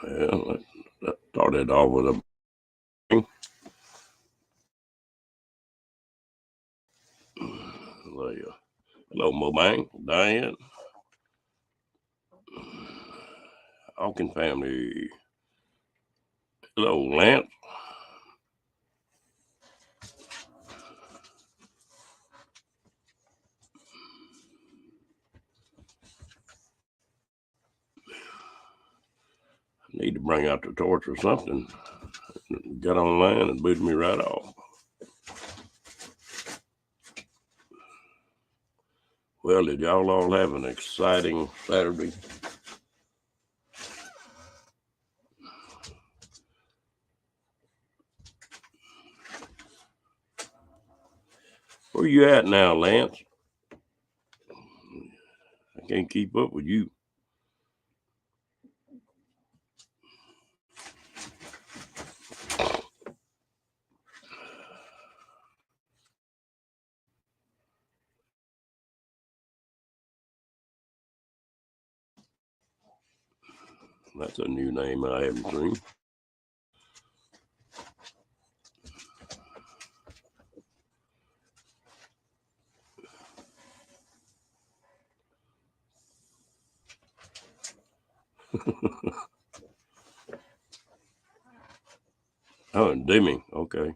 Well, let's start it off with a bang. Hello, Mobang, Diane, Hawkins family. Hello, Lance. Need to bring out the torch or something. Got online and booted me right off. Well, did y'all all have an exciting Saturday? Where you at now, Lance? I can't keep up with you. That's a new name I haven't seen. Oh, Deming. Okay.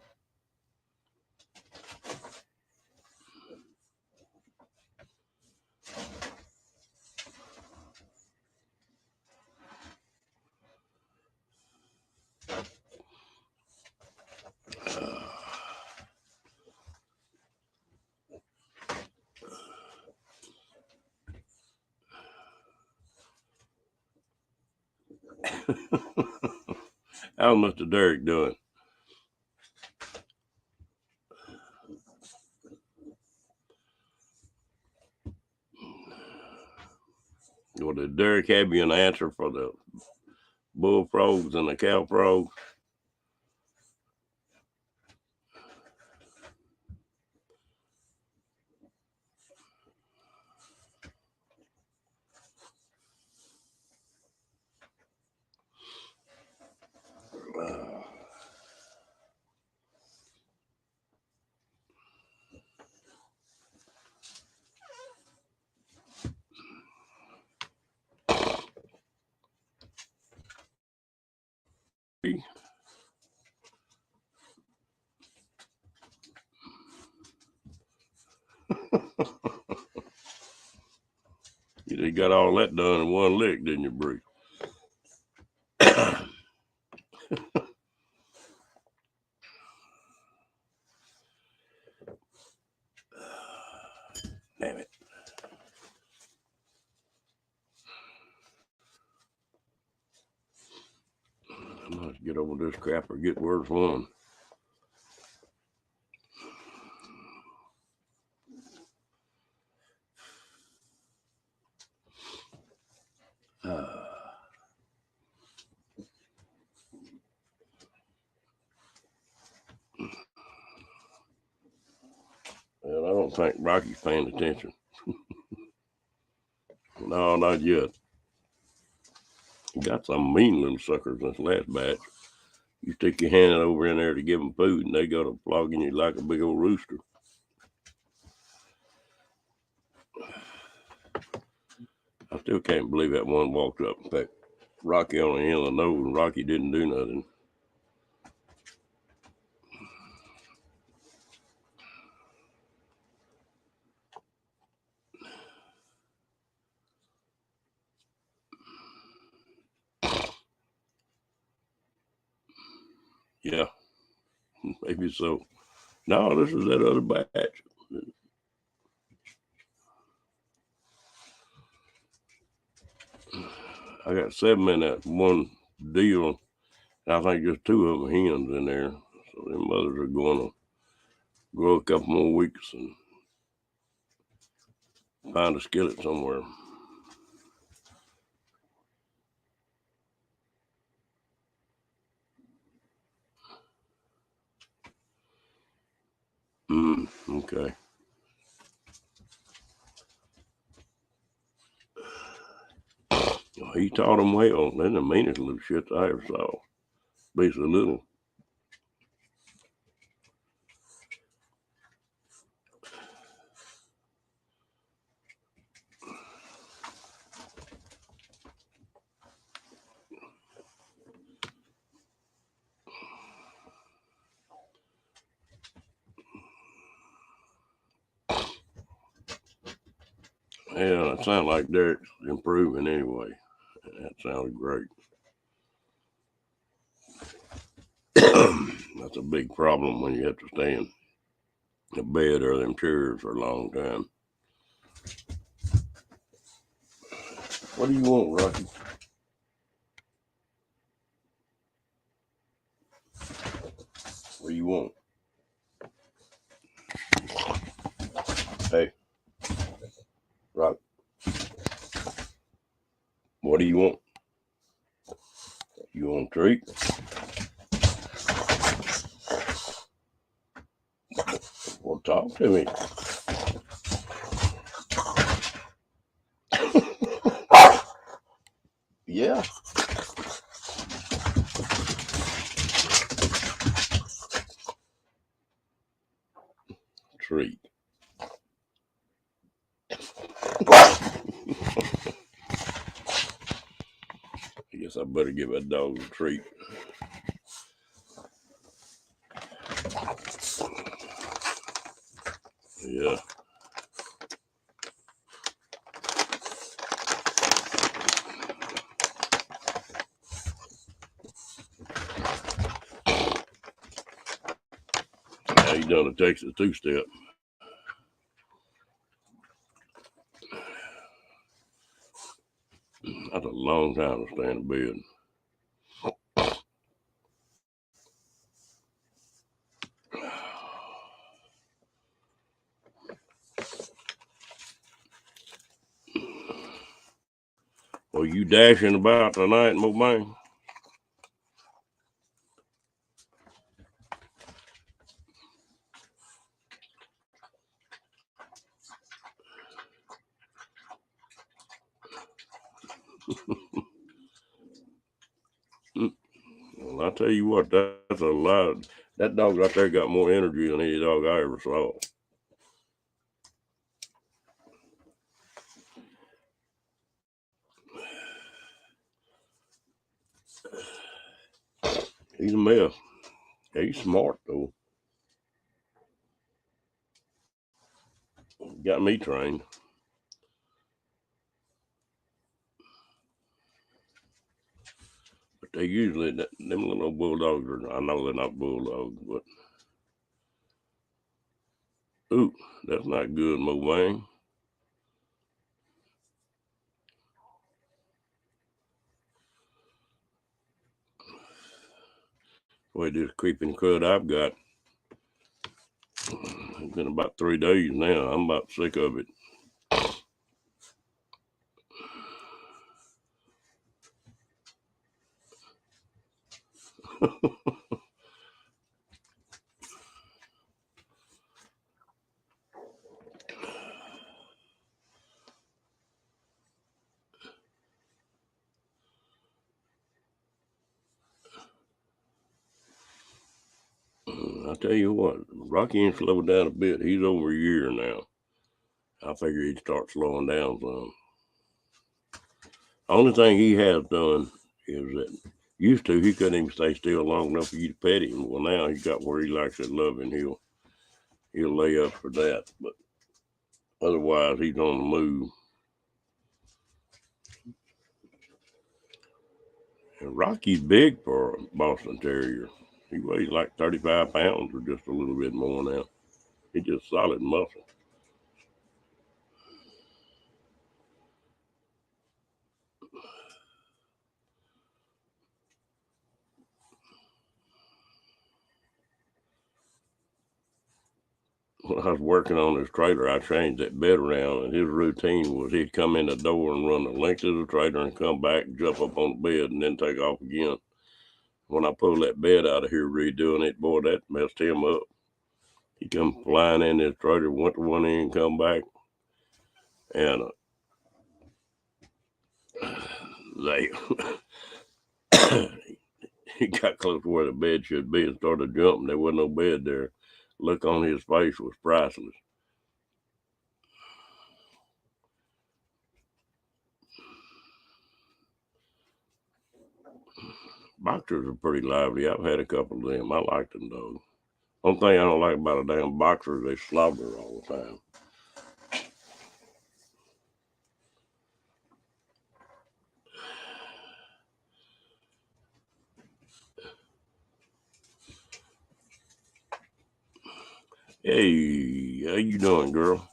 How's Mr. Derek doing? Well, did Derek have you an answer for the bullfrogs and the cow frogs? You got all that done in one lick, didn't you, Bruce? Damn it. I must get over this crap or get worse one. Well, I don't think Rocky's paying attention. No, not yet. He got some mean little suckers this last batch. You stick your hand over in there to give them food, and they go to flogging you like a big old rooster. I still can't believe that one walked up. In fact, Rocky on the end of the nose, and Rocky didn't do nothing. Yeah, maybe so. No, this is that other batch. I got 7 in that one deal. I think just 2 of them hens in there. So them mothers are going to grow a couple more weeks and find a skillet somewhere. Okay. He taught them well. They're the meanest little shits I ever saw. Be so little. Yeah, it sounds like Derek's improving anyway. That sounds great. That's a big problem when you have to stay in a bed or them chairs for a long time. What do you want, Rocky? What do you want? Hey, Rocky. What do you want? You want a treat? Well, talk to me. Yeah. Treat. I guess I better give that dog a treat. Yeah. Now he done a Texas two-step. That's a long time to stay in bed. Well, you dashing about tonight, Mo-Bang? Well, I tell you what, that's a lot. That dog right there got more energy than any dog I ever saw. He's a mess. He's smart though. Got me trained. But they usually, them little bulldogs are, I know they're not bulldogs, but ooh, that's not good, Mo-Bang. Boy, this creeping crud I've got, it's been about 3 days now. I'm about sick of it. I tell you what, Rocky ain't slowed down a bit. He's over a year now. I figure he'd start slowing down some. Only thing he has done is that used to he couldn't even stay still long enough for you to pet him. Well, now he got where he likes it loving. He'll lay up for that, but otherwise he's on the move. And Rocky's big for a Boston Terrier. He weighs like 35 pounds or just a little bit more now. He's just solid muscle. When I was working on his trailer, I changed that bed around, and his routine was he'd come in the door and run the length of the trailer and come back, jump up on the bed, and then take off again. When I pulled that bed out of here redoing it, boy, that messed him up. He come flying in his trailer, went to one end, come back, and they he got close to where the bed should be and started jumping. There wasn't no bed there. Look on his face was priceless. Boxers are pretty lively. I've had a couple of them. I like them though. Only thing I don't like about a damn boxer is they slobber all the time. Hey, how you doing, girl?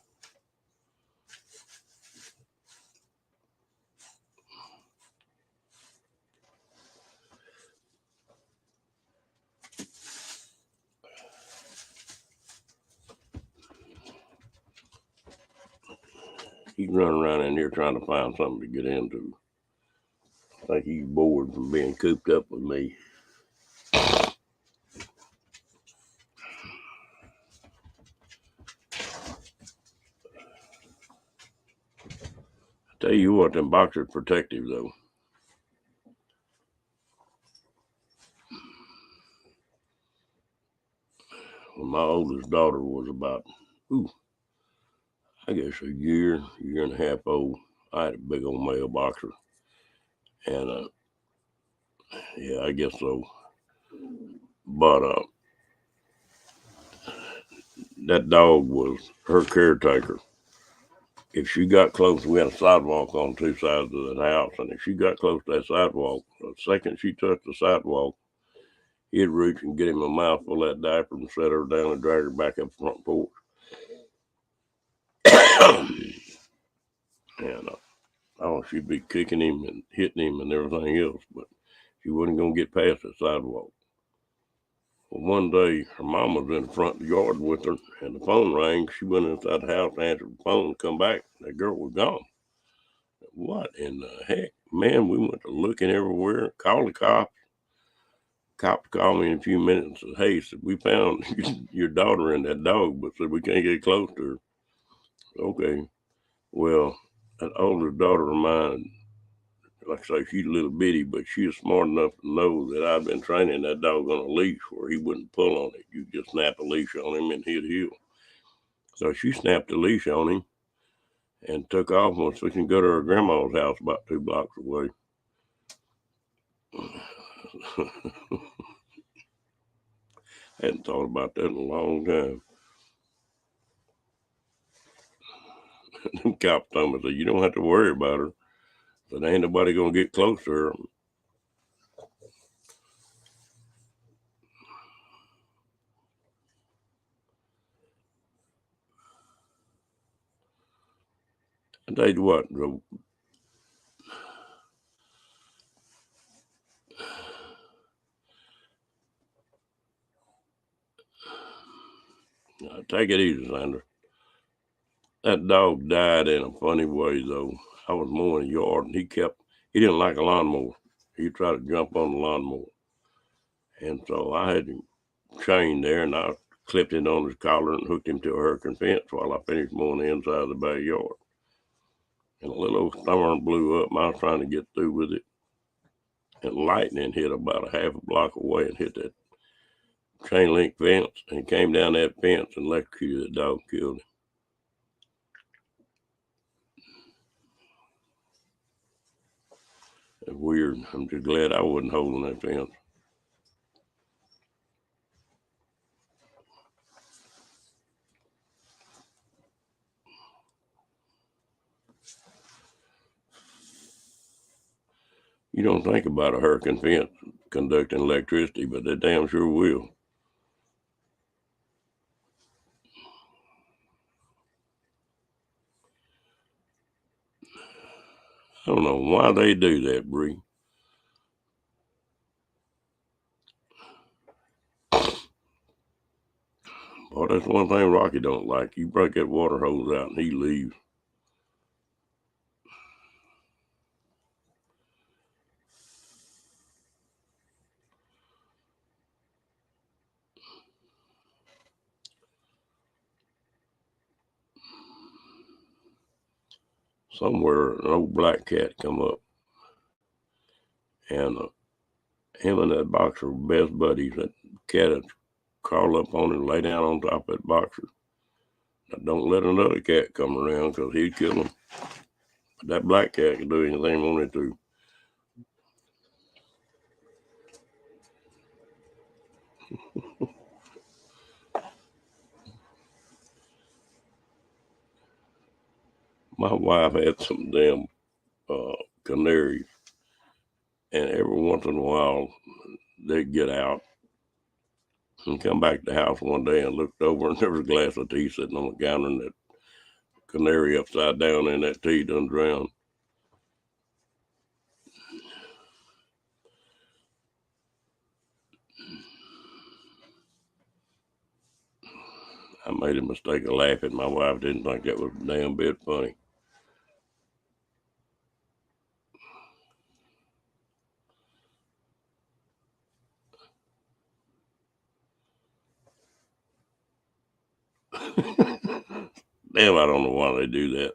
He's running around in here trying to find something to get into. I think he's bored from being cooped up with me. Tell you what, them boxers protective though. When my oldest daughter was about, I guess a year and a half old, I had a big old male boxer. And yeah, I guess so. But that dog was her caretaker. If she got close, we had a sidewalk on two sides of the house, and if she got close to that sidewalk, the second she touched the sidewalk, he'd reach and get him a mouthful of that diaper and set her down and drag her back up the front porch. And she'd be kicking him and hitting him and everything else, but she wasn't going to get past the sidewalk. Well, one day, her mom was in the front yard with her, and the phone rang. She went inside the house, answered the phone, come back. That girl was gone. What in the heck? Man, we went to looking everywhere, called the cops. Cops called me in a few minutes and said, hey, said, we found your daughter and that dog, but said we can't get close to her. Okay. Well, that older daughter of mine, like I say, she's a little bitty, but she was smart enough to know that I'd been training that dog on a leash where he wouldn't pull on it. You just snap a leash on him and he'd heel. So she snapped the leash on him and took off and was fixing to go to her grandma's house about 2 blocks away. Hadn't thought about that in a long time. The cops told me, said, you don't have to worry about her. But ain't nobody gonna get close to her. I tell you what, take it easy, Sandra. That dog died in a funny way, though. I was mowing the yard, and he didn't like a lawnmower. He tried to jump on the lawnmower. And so I had him chained there, and I clipped it on his collar and hooked him to a hurricane fence while I finished mowing the inside of the backyard. And a little old storm blew up, and I was trying to get through with it. And lightning hit about a half a block away and hit that chain link fence, and he came down that fence and electrocuted the dog, killed him. It's weird. I'm just glad I wasn't holding that fence. You don't think about a hurricane fence conducting electricity, but they damn sure will. I don't know why they do that, Bree. Well, that's one thing Rocky don't like. You break that water hose out and he leaves. Somewhere an old black cat come up. And him and that boxer were best buddies. That cat would crawl up on him and lay down on top of that boxer. Now, don't let another cat come around because he'd kill him. But that black cat could do anything he wanted to. My wife had some damn canaries, and every once in a while they'd get out and come back to the house one day and looked over, and there was a glass of tea sitting on the counter, and that canary upside down in that tea done drowned. I made a mistake of laughing. My wife didn't think that was a damn bit funny. Damn, I don't know why they do that.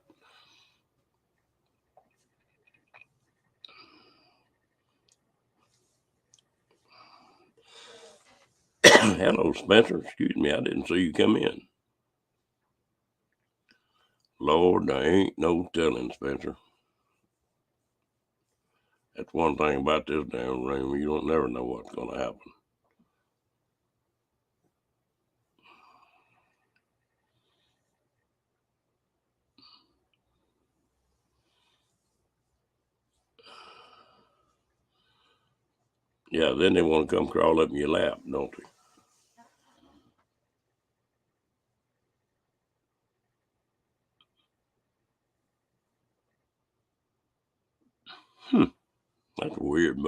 Hello, Spencer. Excuse me, I didn't see you come in. Lord, there ain't no telling, Spencer. That's one thing about this damn room. You don't never know what's going to happen. Yeah, then they want to come crawl up in your lap, don't they? That's weird,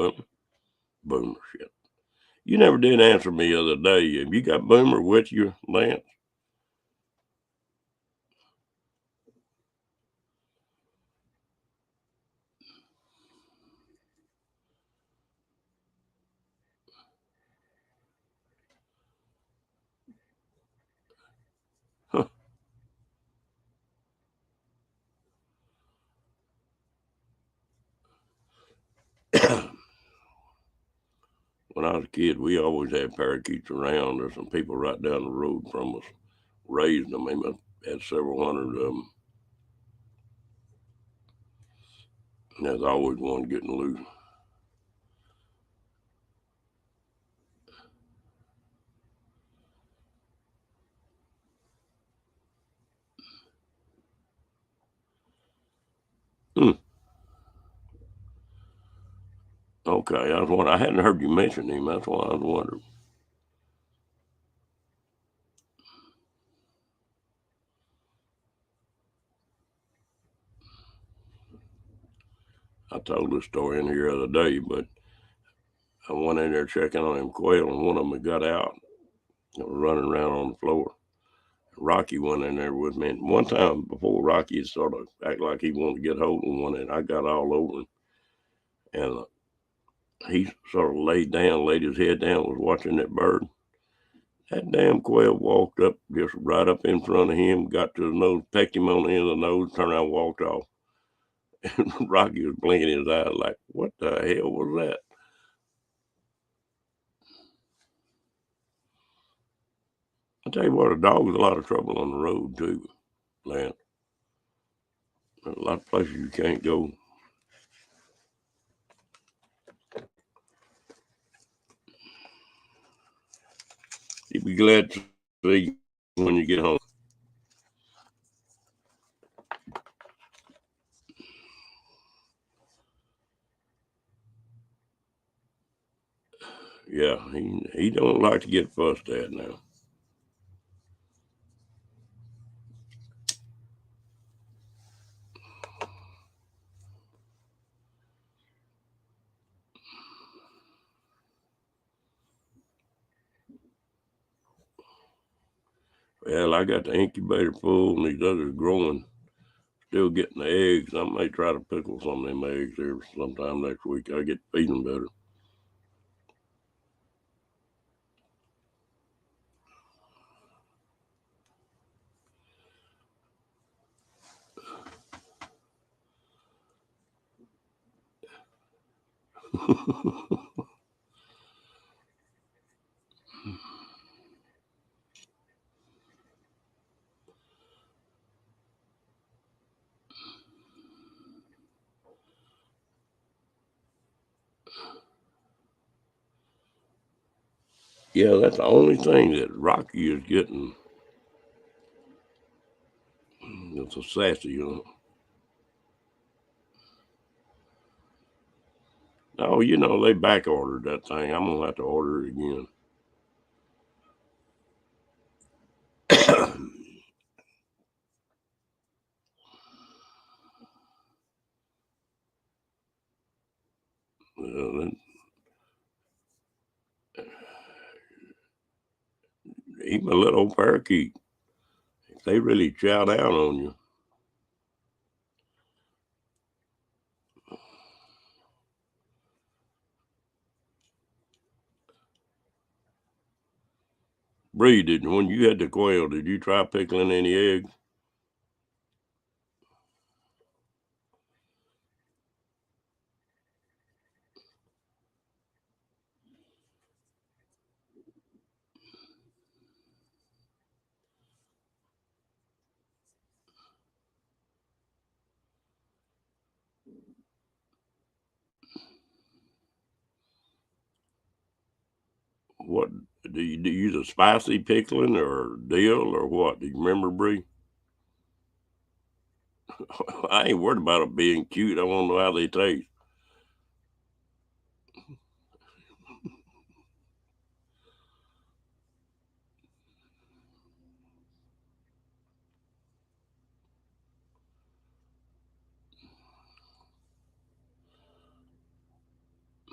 Boomer shit. You never did answer me the other day. Have you got Boomer with you, Lance? Huh. When I was a kid, we always had parakeets around. There's some people right down the road from us raised them. They must have had several hundred of them. And there's always one getting loose. Hmm. Okay, I was wondering. I hadn't heard you mention him. That's why I was wondering. I told this story in here the other day, but I went in there checking on them quail, and one of them had got out and was running around on the floor. Rocky went in there with me. And one time before, Rocky sort of acted like he wanted to get hold of one, and I got all over him. And he sort of laid his head down, was watching that bird. That damn quail walked up, just right up in front of him, got to his nose, pecked him on the end of the nose, turned around and walked off. And Rocky was blinking his eyes like, what the hell was that? I tell you what, a dog's a lot of trouble on the road too, Lance. There's a lot of places you can't go. You'd be glad to see you when you get home. Yeah, he don't like to get fussed at now. Well, I got the incubator full and these others growing, still getting the eggs. I may try to pickle some of them eggs here sometime next week. I get feeding better. Yeah, that's the only thing that Rocky is getting. It's a sassy. Oh, they back ordered that thing. I'm gonna have to order it again. Well, even a little parakeet, if they really chow down on you. Bree, when you had the quail, did you try pickling any eggs? What do you use a spicy pickling or dill or what? Do you remember, Bree? I ain't worried about it being cute. I want to know how they taste.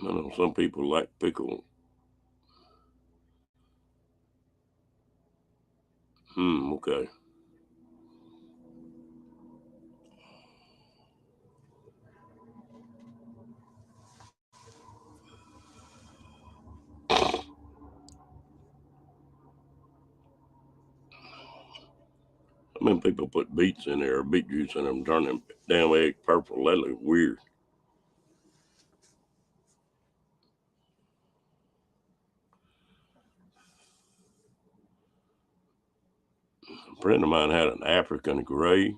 I know some people like pickle. Okay. I mean, people put beets in there or beet juice in them, turn them damn egg purple. That looks weird. A friend of mine had an African gray.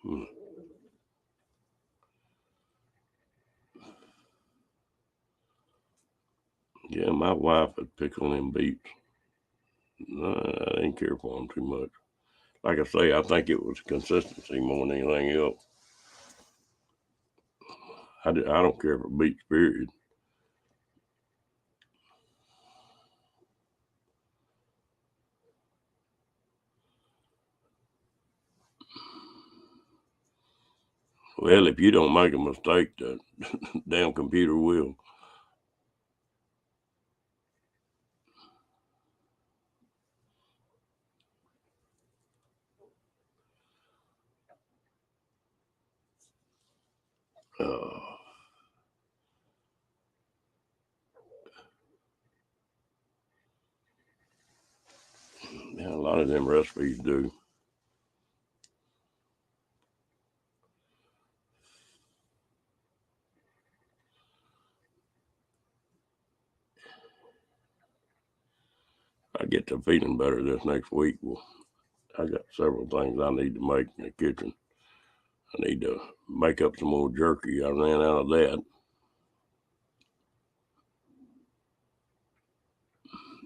Hmm. Yeah, my wife had pickled them beets. No, I didn't care for them too much. Like I say, I think it was consistency more than anything else. I don't care for beets, period. Well, if you don't make a mistake, the damn computer will. Uh, yeah, a lot of them recipes do. I get to feeling better this next week. Well, I got several things I need to make in the kitchen. I need to make up some more jerky. I ran out of that.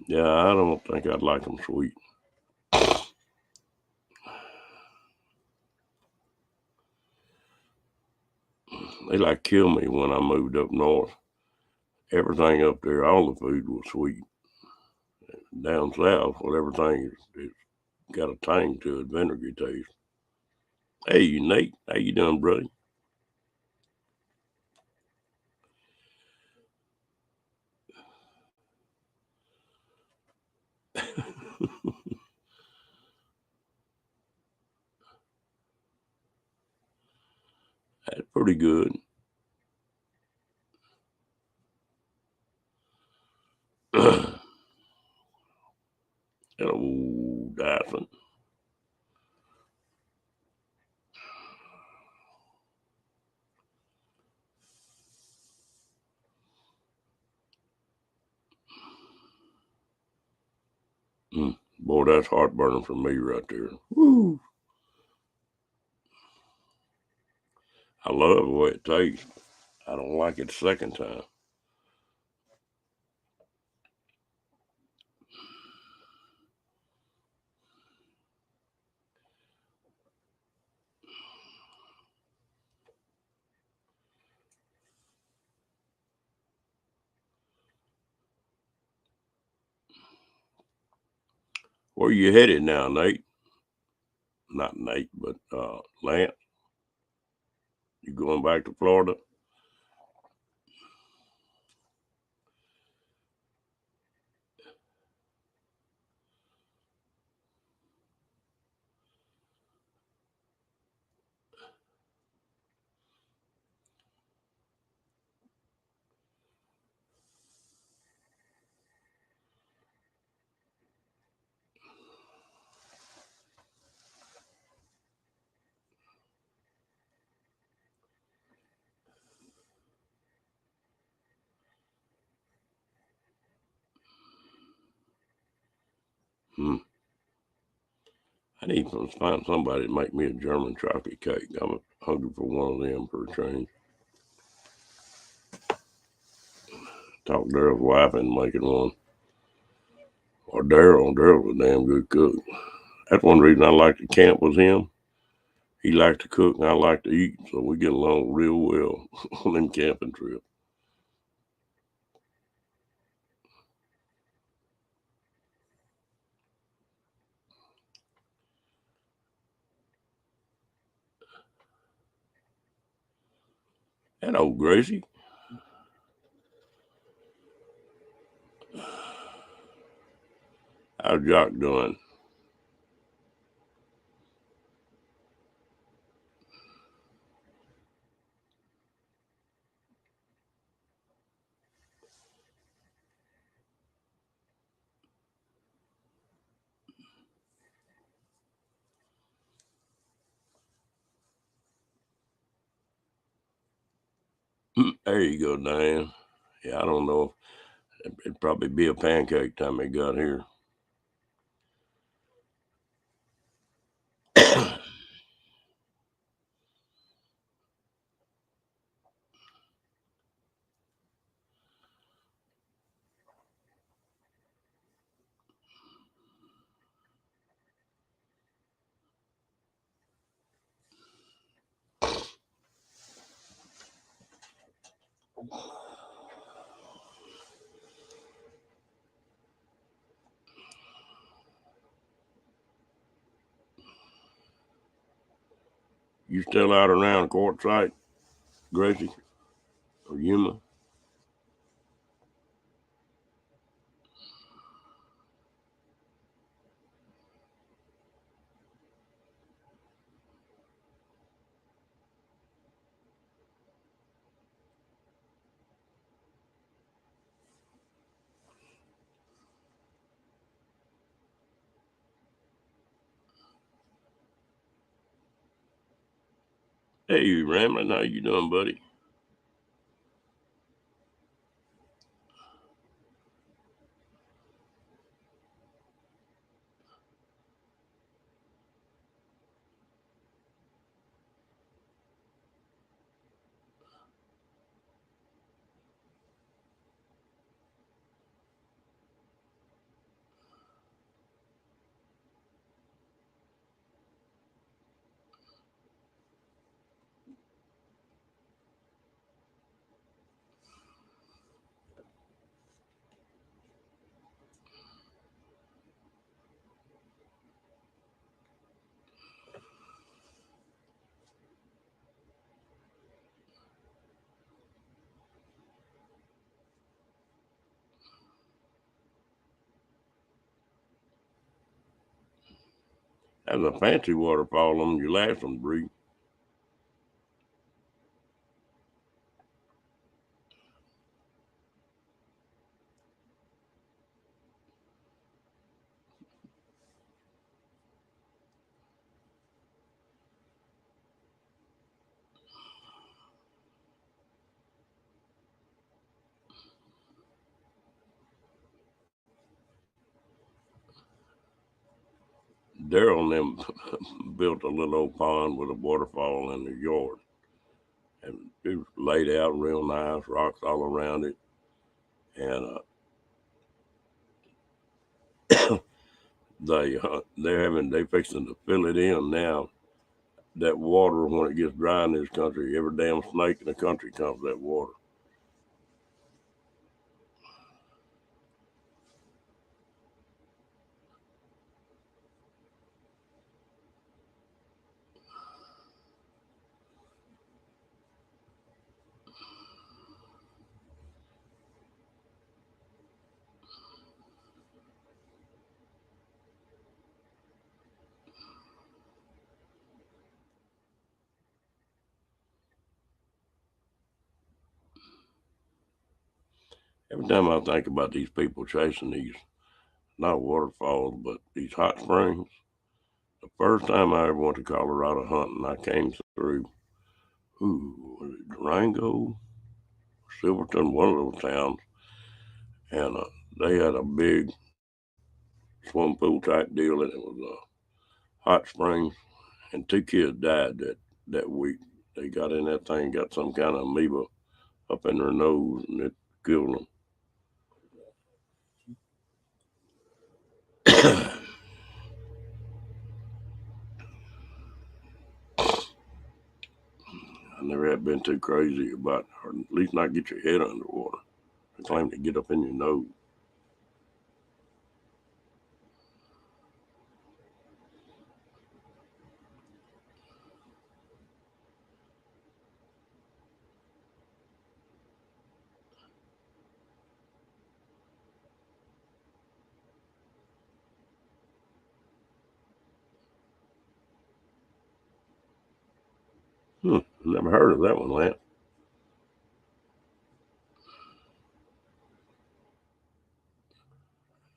Yeah, I don't think I'd like them sweet. They like kill me when I moved up north. Everything up there, all the food was sweet. Down south, well, everything is got a tang to it, vinegary taste. Hey, Nate, how you doing, buddy? That's Pretty good. Hello, Dyson. Boy, that's heartburning for me right there. Woo! I love the way it tastes. I don't like it the second time. Where you headed now, Nate? Not Nate, but Lance. You going back to Florida? I need to find somebody to make me a German chocolate cake. I'm hungry for one of them for a change. Talk to Daryl's wife into making one. Or Daryl's a damn good cook. That's one reason I like to camp with him. He liked to cook and I like to eat, so we get along real well on them camping trips. That old Gracie. How's Jock doing? There you go, Diane. Yeah, I don't know. It'd probably be a pancake time they got here. You still out around Quartzsite, Gracie? Or Yuma? Hey, Ramlin, how you doing, buddy? That's a fancy waterfall on your last one, Bree. Daryl and them built a little old pond with a waterfall in the yard. And it was laid out real nice, rocks all around it. And they fixing to fill it in now. That water, when it gets dry in this country, every damn snake in the country comes to that water. Every time I think about these people chasing these, not waterfalls, but these hot springs, the first time I ever went to Colorado hunting, I came through, was it Durango, Silverton, one of those towns, and they had a big swimming pool type deal, and it was hot springs, and 2 kids died that week. They got in that thing, got some kind of amoeba up in their nose, and it killed them. I never had been too crazy about, or at least not get your head underwater. They claim to get up in your nose. Never heard of that one, Lance.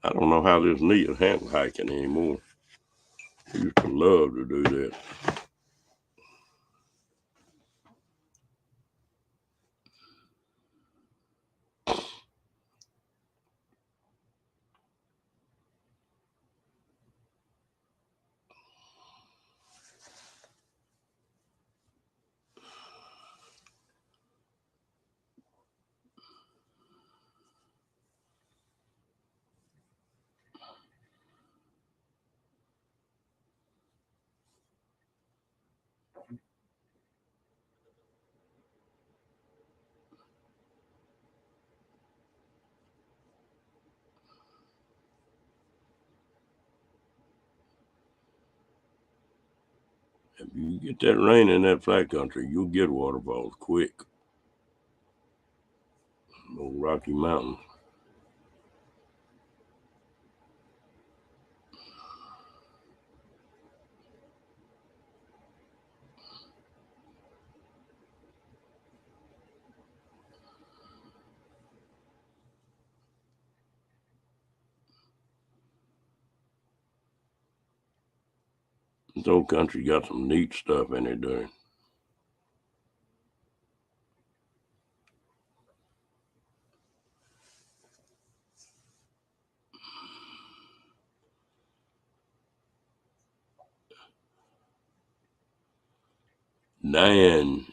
I don't know how this knee is handle hiking anymore. I used to love to do that. If you get that rain in that flat country, you'll get waterfalls quick. Old Rocky Mountains. This old country got some neat stuff in it, doing. Dan,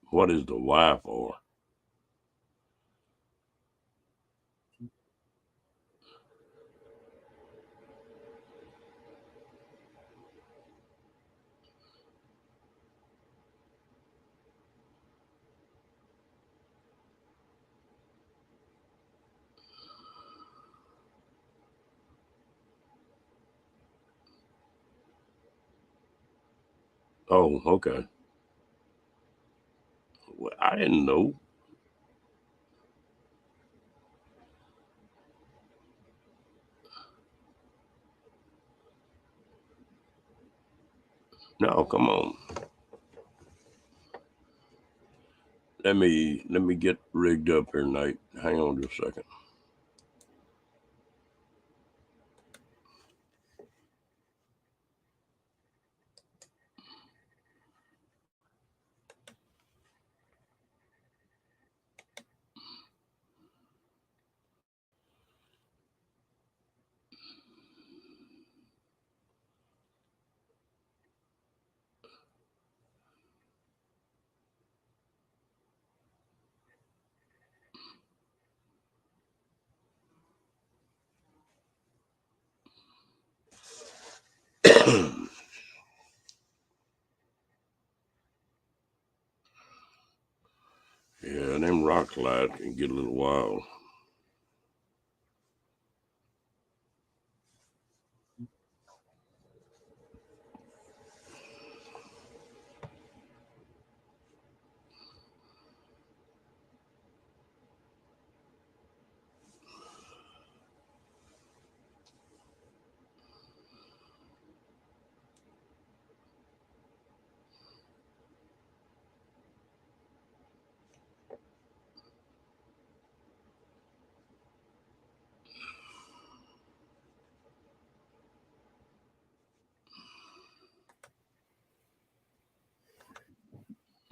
what is the Y for? Oh, okay. Well, I didn't know. No, come on. Let me get rigged up here, Nate. Hang on just a second. Yeah, them rock slides can get a little wild.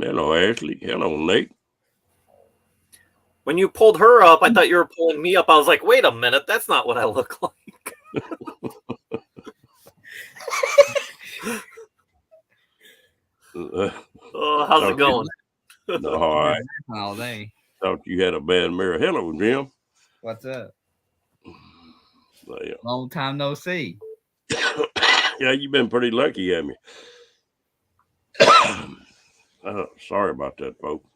Hello, Ashley. Hello, Nate. When you pulled her up, I thought you were pulling me up. I was like, wait a minute, that's not what I look like. How's it going? All right. All day. Thought you had a bad mirror. Hello, Jim. What's up? Yeah. Long time no see. Yeah, you've been pretty lucky, haven't you? Sorry about that, folks.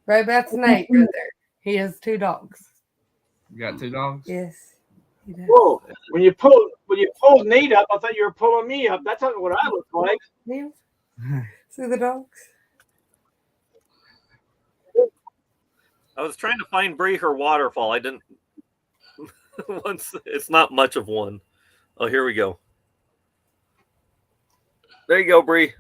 Right, that's Nate right there. He has 2 dogs. You got 2 dogs? Yes. He does. Whoa! When you pulled Nate up, I thought you were pulling me up. That's not what I look like. Yeah. See the dogs? I was trying to find Bree her waterfall. I didn't. It's not much of one. Oh, here we go. There you go, Bree.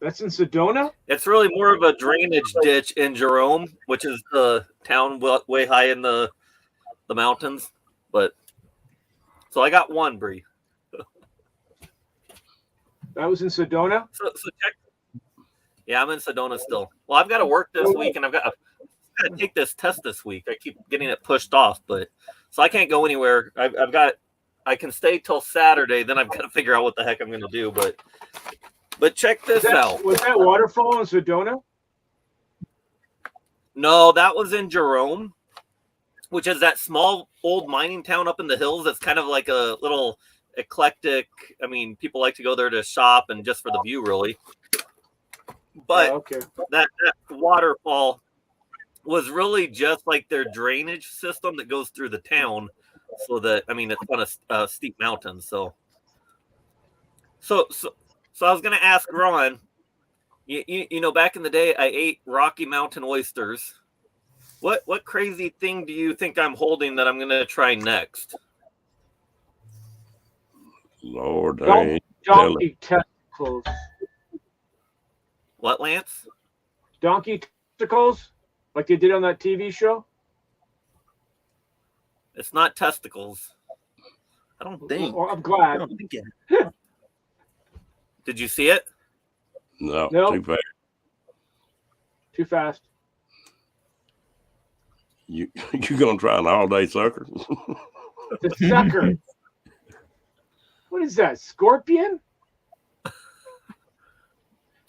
That's in Sedona? It's really more of a drainage ditch in Jerome, which is the town way high in the mountains. But so I got one, Bree. That was in Sedona? So check. Yeah, I'm in Sedona still. Well, I've got to work this week, and I've got to take this test this week. I keep getting it pushed off, but so I can't go anywhere. I can stay till Saturday. Then I've got to figure out what the heck I'm going to do. But check this out. Was that waterfall in Sedona? No, that was in Jerome, which is that small old mining town up in the hills. That's kind of like a little eclectic. I mean, people like to go there to shop and just for the view, really. But okay. that waterfall was really just like their drainage system that goes through the town. So that, I mean, it's on a steep mountain. So I was going to ask Ron, you know, back in the day, I ate Rocky Mountain oysters. What crazy thing do you think I'm holding that I'm going to try next? Lord, donkey testicles. What, Lance? Donkey testicles, like they did on that TV show? It's not testicles. I don't think. Well, I'm glad. I don't think it. Did you see it? No, Nope. too fast. Too fast. You gonna try an all-day sucker? The sucker. What is that? Scorpion?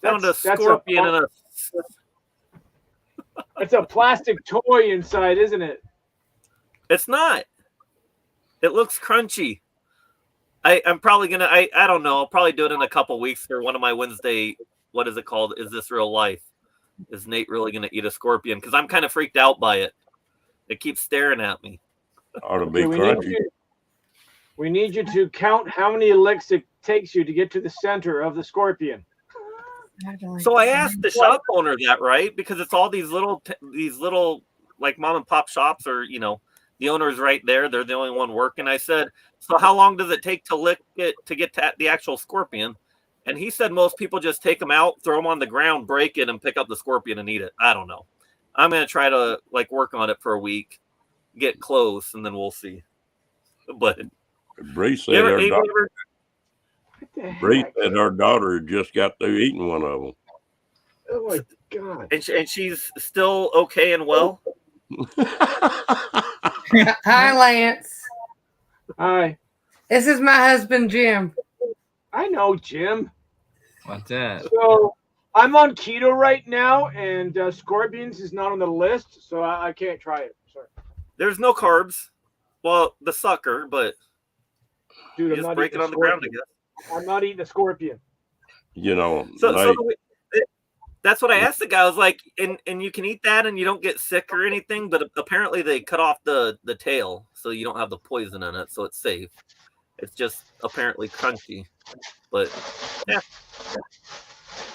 Found a scorpion in a. It's a plastic toy inside, isn't it? It's not. It looks crunchy. I'm probably gonna. I don't know. I'll probably do it in a couple weeks for one of my Wednesday. What is it called? Is this real life? Is Nate really gonna eat a scorpion? Because I'm kind of freaked out by it. It keeps staring at me. Ought to be Okay, crunchy. we need you to count how many licks it takes you to get to the center of the scorpion. So I asked the shop owner that, right? Because it's all these little like mom and pop shops, or the owner's right there. They're the only one working. I said, so how long does it take to lick it to get to the actual scorpion? And he said most people just take them out, throw them on the ground, break it, and pick up the scorpion and eat it. I don't know. I'm gonna try to work on it for a week, get close, and then we'll see. But Bree said her daughter just got through eating one of them. Oh my God! And she's still okay and well. Hi, Lance. Hi. This is my husband, Jim. I know, Jim. What's that? So I'm on keto right now, and scorpions is not on the list, so I can't try it. Sorry. There's no carbs. Well, the sucker, but Dude, You I'm just not break eating it a on the ground, I scorpion. guess. I'm not eating a scorpion. You know, So Nate, that's what I asked the guy. I was like, and you can eat that and you don't get sick or anything, but apparently they cut off the tail so you don't have the poison in it, so it's safe. It's just apparently crunchy. But yeah.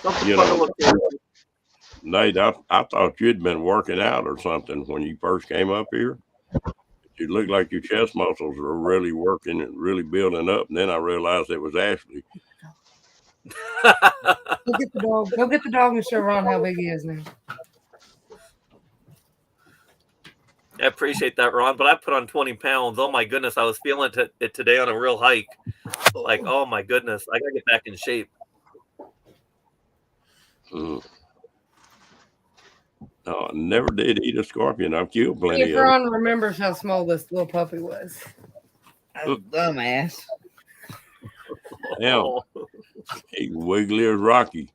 Something You fun to know, look forward to. Nate, I thought you'd been working out or something when you first came up here. You looked like your chest muscles were really working and really building up. And then I realized it was Ashley. Go get the dog. Go get the dog and show Ron how big he is now. I appreciate that, Ron, but I put on 20 pounds. Oh my goodness, I was feeling it today on a real hike. Like, oh my goodness, I gotta get back in shape. No, I never did eat a scorpion. I've killed plenty If of them. Ron remembers how small this little puppy was. Dumbass. Damn, he's wiggly as Rocky.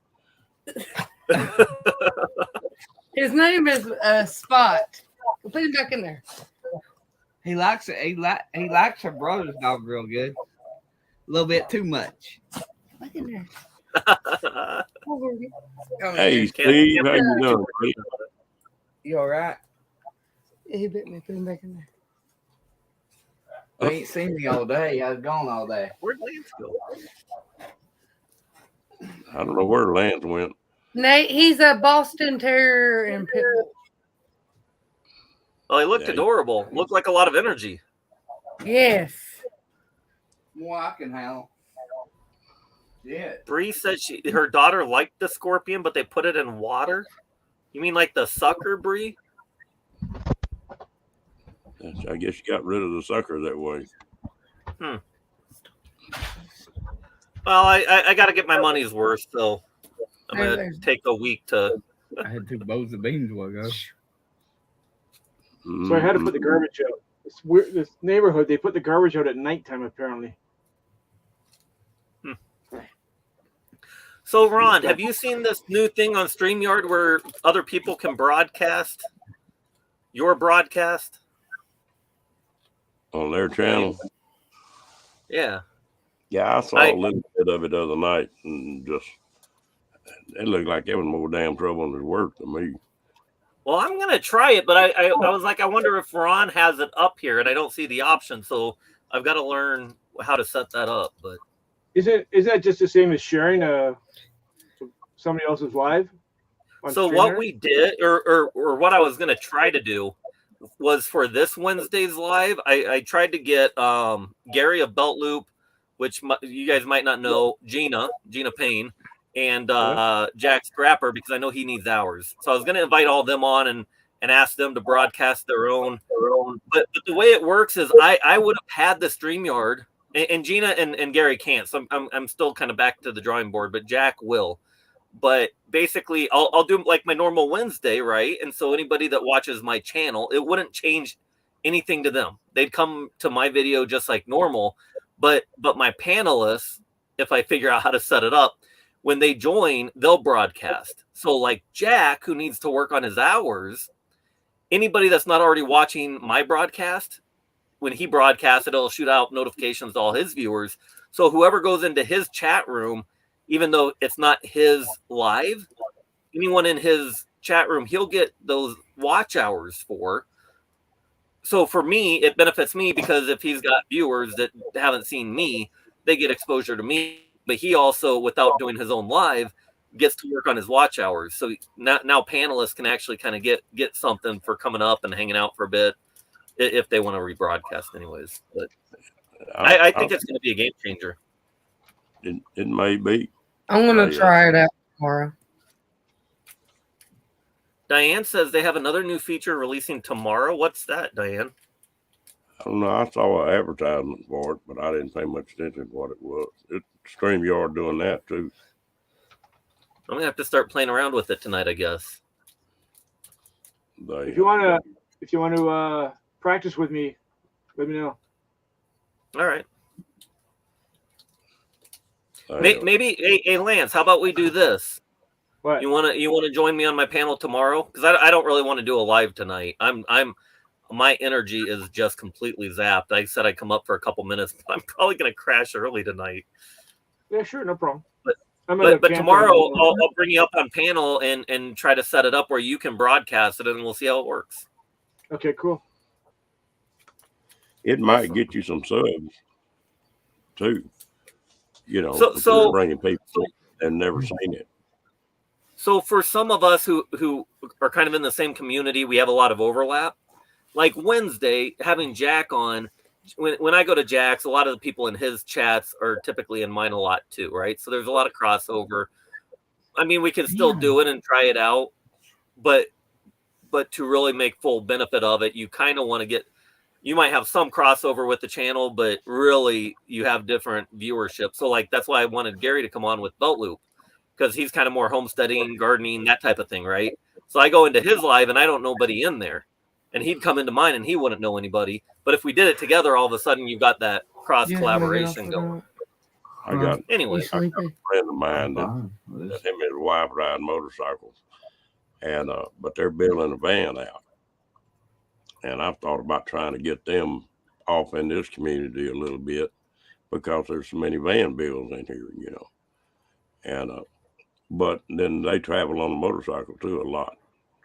His name is Spot. Put him back in there. He likes it. He likes her brother's dog real good. A little bit too much. Back in there. Hey, Steve, how you doing? Buddy? You all right? Yeah, he bit me. Put him back in there. You ain't seen me all day. I was gone all day. Where'd Lance go? I don't know where Lance went. Nate, he's a Boston Terrier and pit bull. Oh, he looked adorable. Looked like a lot of energy. Yes. More I can handle. Yeah. Bree said her daughter liked the scorpion, but they put it in water. You mean like the sucker, Bree? I guess you got rid of the sucker that way. Well, I got to get my money's worth, so I'm gonna take a week to. I had 2 bowls of beans a while ago. So I had to put the garbage out. This neighborhood, they put the garbage out at nighttime, apparently. So, Ron, have you seen this new thing on StreamYard where other people can broadcast your broadcast? On their channel? Yeah. Yeah, I saw a little bit of it the other night, and just it looked like it was more damn trouble than it worked to me. Well, I'm gonna try it, but I was like, I wonder if Ron has it up here, and I don't see the option, so I've got to learn how to set that up. But is that just the same as sharing somebody else's live? So what we did, or what I was gonna try to do, was for this Wednesday's live, I tried to get Gary of Belt Loop, which you guys might not know, Gina Payne, and Jack Scrapper, because I know he needs hours. So I was going to invite all of them on and ask them to broadcast their own. But the way it works is I would have had the StreamYard, and Gina and Gary can't. So I'm still kind of back to the drawing board, but Jack will. But basically, I'll do like my normal Wednesday, right? And so anybody that watches my channel, it wouldn't change anything to them. They'd come to my video just like normal. But my panelists, if I figure out how to set it up, when they join, they'll broadcast. So like Jack, who needs to work on his hours, anybody that's not already watching my broadcast, when he broadcasts, it'll shoot out notifications to all his viewers. So whoever goes into his chat room, even though it's not his live, anyone in his chat room, he'll get those watch hours for. So for me, it benefits me because if he's got viewers that haven't seen me, they get exposure to me. But he also, without doing his own live, gets to work on his watch hours. So now panelists can actually kind of get something for coming up and hanging out for a bit if they want to rebroadcast anyways. But I think it's going to be a game changer. It may be. I'm going to try it out tomorrow. Diane says they have another new feature releasing tomorrow. What's that, Diane? I don't know. I saw an advertisement for it, but I didn't pay much attention to what it was. It's StreamYard doing that too. I'm gonna have to start playing around with it tonight, I guess. If you want to practice with me, let me know. All right. Maybe, hey Lance, how about we do this? What? You wanna join me on my panel tomorrow? Because I don't really want to do a live tonight. I'm my energy is just completely zapped. I said I'd come up for a couple minutes, but I'm probably going to crash early tonight. Yeah, sure, no problem. But I'm at a but camp tomorrow right now. I'll bring you up on panel and try to set it up where you can broadcast it, and we'll see how it works. Okay, cool. It might get you some subs too. You know, So- because so- you're bringing people that have never seen it. So for some of us who are kind of in the same community, we have a lot of overlap. Like Wednesday, having Jack on, when I go to Jack's, a lot of the people in his chats are typically in mine a lot too, right? So there's a lot of crossover. I mean, we can still do it and try it out, but to really make full benefit of it, you kind of want to get, you might have some crossover with the channel, but really you have different viewership. So like, that's why I wanted Gary to come on with Belt Loop, because he's kind of more homesteading, gardening, that type of thing, right? So I go into his live and I don't know nobody in there. And he'd come into mine and he wouldn't know anybody. But if we did it together, all of a sudden you got that cross collaboration going. I got Anyway, a friend of mine that him and his wife ride motorcycles, and but they're building a van out, and I've thought about trying to get them off in this community a little bit because there's so many van builds in here, you know, and but then they travel on a motorcycle too a lot,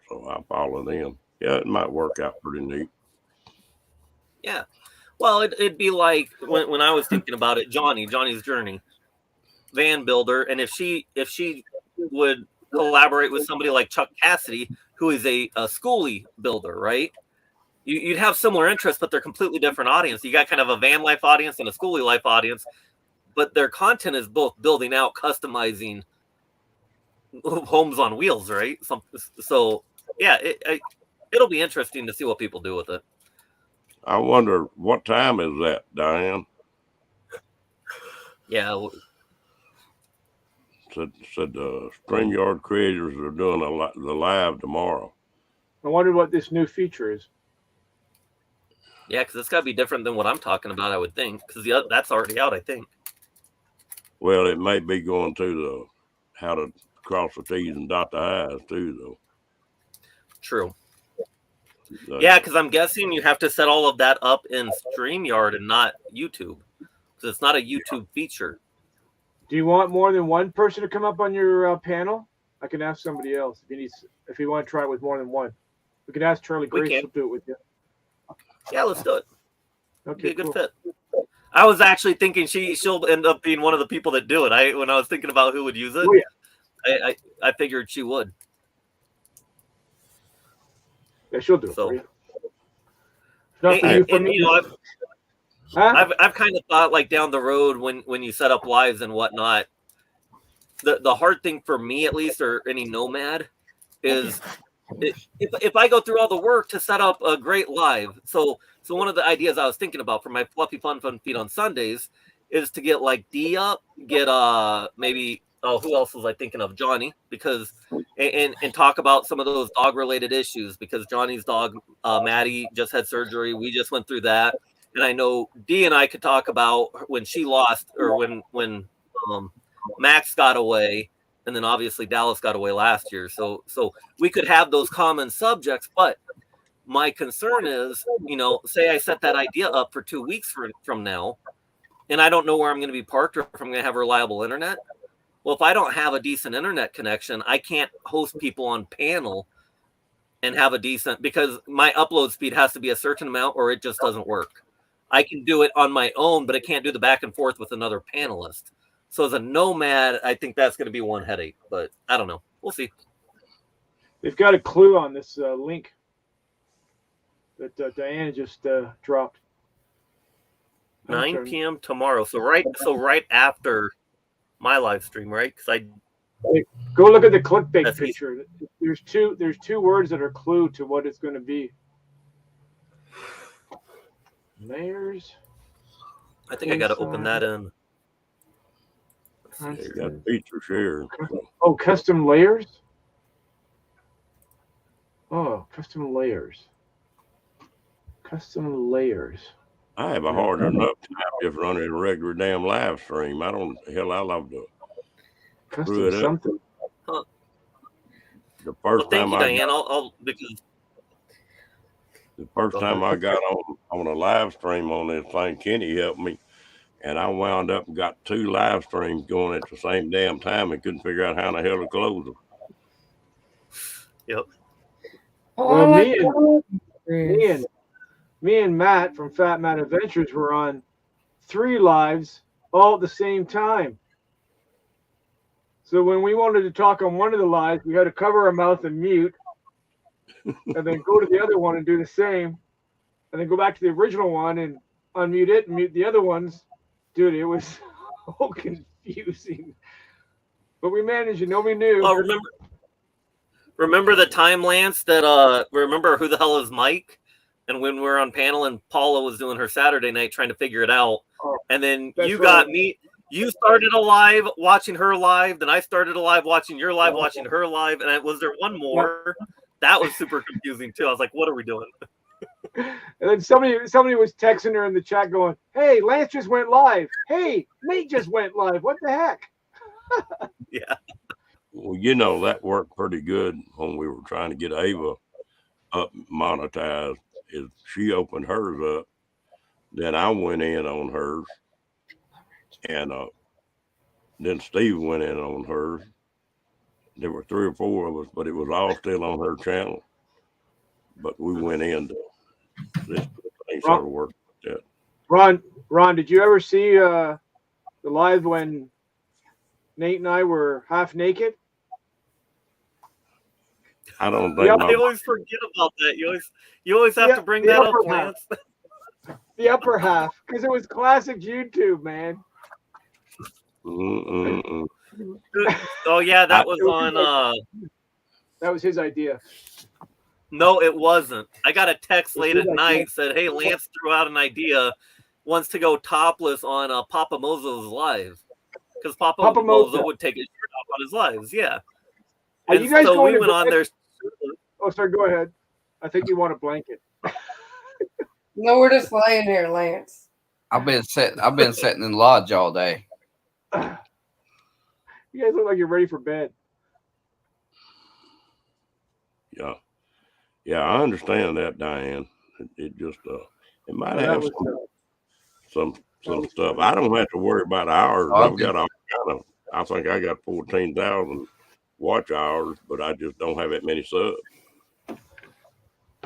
so I follow them. Yeah, it might work out pretty neat. yeah. Well, it'd be like when I was thinking about it, Johnny's Journey, van builder, and if she would collaborate with somebody like Chuck Cassidy, who is a schoolie builder, right? You'd have similar interests, but they're completely different audience. You got kind of a van life audience and a schoolie life audience, but their content is both building out, customizing homes on wheels, right? So yeah, it'll be interesting to see what people do with it. I wonder what time is that, Diane? Yeah. Said StreamYard creators are doing the live tomorrow. I wonder what this new feature is. Yeah, because it's got to be different than what I'm talking about, I would think, because that's already out, I think. Well, it may be going to the how to cross the T's and dot the I's too, though. True. Yeah, because I'm guessing you have to set all of that up in StreamYard and not YouTube, because it's not a YouTube feature. Do you want more than one person to come up on your panel? I can ask somebody else if you want to try it with more than one. We could ask Charlie Grace to do it with you. Yeah, let's do it. Okay, be a good cool. fit. I was actually thinking she'll end up being one of the people that do it. When I was thinking about who would use it, Oh, yeah. I figured she would. Yeah, she'll do it for you. I've kind of thought like down the road when you set up lives and whatnot, the hard thing for me at least, or any nomad, is if I go through all the work to set up a great live. So one of the ideas I was thinking about for my Fluffy Fun Feed on Sundays is to get like D up, get maybe who else was I thinking of? Johnny, because and talk about some of those dog related issues, because Johnny's dog Maddie just had surgery. We just went through that, and I know D and I could talk about when she lost, or when Max got away, and then obviously Dallas got away last year. So we could have those common subjects, but my concern is, say I set that idea up for 2 weeks from now, and I don't know where I'm going to be parked or if I'm going to have reliable internet. Well, if I don't have a decent internet connection, I can't host people on panel and have a decent, because my upload speed has to be a certain amount or it just doesn't work. I can do it on my own, but I can't do the back and forth with another panelist. So as a nomad, I think that's going to be one headache, but I don't know. We'll see. They've got a clue on this link that Diane just dropped. 9 p.m. tomorrow. So right after my live stream, right? Because go look at the clickbait picture. There's two words that are clue to what it's going to be. Layers. I think I got to open that in. You got feature share. Oh, custom layers. Oh, custom layers. Custom layers. I have a hard enough time just running a regular damn live stream. I love to screw it up. The first thank time you, Diane. I'll because The first time I got on a live stream on this thing, Kenny helped me, and I wound up and got 2 live streams going at the same damn time and couldn't figure out how the hell to close them. Yep. Well, Oh, me and Matt from Fat Matt Adventures were on 3 lives all at the same time. So when we wanted to talk on one of the lives, we had to cover our mouth and mute, and then go to the other one and do the same, and then go back to the original one and unmute it and mute the other ones. Dude, it was so confusing. But we managed it. Nobody knew. Oh, remember the time, Lance, that remember who the hell is Mike? And when we were on panel and Paula was doing her Saturday night trying to figure it out. And then you got me. You started a live watching her live. Then I started a live watching your live, watching her live. And was there one more? That was super confusing too. I was like, what are we doing? And then somebody was texting her in the chat going, hey, Lance just went live. Hey, Nate just went live. What the heck? Yeah. Well, that worked pretty good when we were trying to get Ava up monetized. Is she opened hers up, then I went in on hers, and then Steve went in on hers. There were 3 or 4 of us, but it was all still on her channel. But we went into this thing sort of worked like that. Ron, did you ever see the live when Nate and I were half naked? I don't think. I always forget about that. You always have to bring that up, Lance. The upper half, because it was classic YouTube, man. Oh yeah, that was on. That was his idea. No, it wasn't. I got a text late at night said, "Hey, Lance threw out an idea, wants to go topless on Papa Mozo's live, because Papa Mozo would take his shirt off on his lives." Yeah. Are you guys so we went on there. Oh, sorry. Go ahead. I think you want a blanket. No, we're just laying here, Lance. I've been sitting in lodge all day. You guys look like you're ready for bed. Yeah, I understand that, Diane. It just it might have some stuff. I don't have to worry about hours. I've got all kind of. I think I got 14,000 watch hours, but I just don't have that many subs.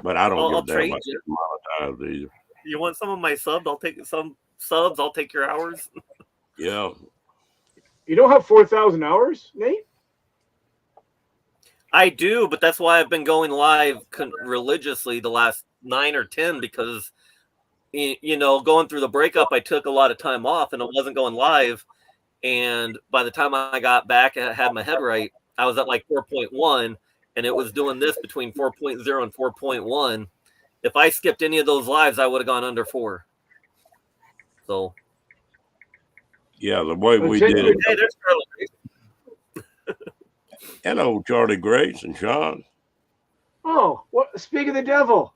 But I don't give a damn about monetized either. You want some of my subs? I'll take some subs. I'll take your hours. Yeah. You don't have 4,000 hours, Nate? I do, but that's why I've been going live religiously the last 9 or 10 because, going through the breakup, I took a lot of time off and it wasn't going live. And by the time I got back and I had my head right, I was at like 4.1 and it was doing this between 4.0 and 4.1. If I skipped any of those lives, I would have gone under 4. So. Yeah, the way we did it. Hey, there's Charlie Grace. Hello, Charlie Grace and Sean. Oh, what? Speak of the devil.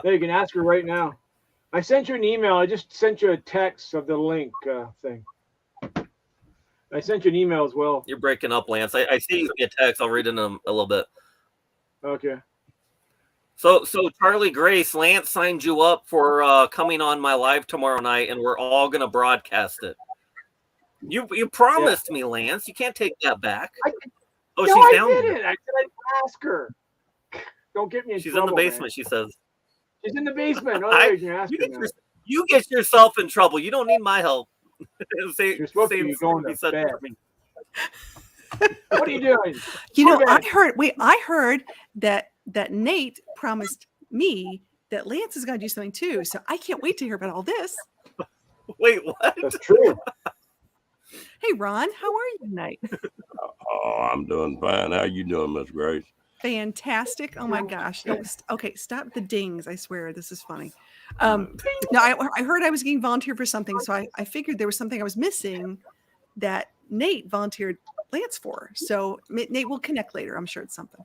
There, you can ask her right now. I sent you an email. I just sent you a text of the link thing. I sent you an email as well. You're breaking up, Lance. I see you in a text. I'll read it in a little bit. Okay. So Charlie Grace, Lance signed you up for coming on my live tomorrow night, and we're all gonna broadcast it. You promised me, Lance. You can't take that back. She's down there. I said I'd ask her. Don't get me in trouble. She's in the basement, man. She says. She's in the basement. Oh, you can ask her. You get yourself in trouble. You don't need my help. You're supposed to be going to bed. What are you doing? I heard that Nate promised me that Lance is going to do something too. So I can't wait to hear about all this. Wait, what? That's true. Hey, Ron, how are you tonight? Oh, I'm doing fine. How you doing, Miss Grace? Fantastic. Oh my gosh. No, okay, stop the dings. I swear this is funny. No, I heard I was getting volunteered for something, so I figured there was something I was missing that Nate volunteered Lance for. So Nate will connect later. I'm sure it's something.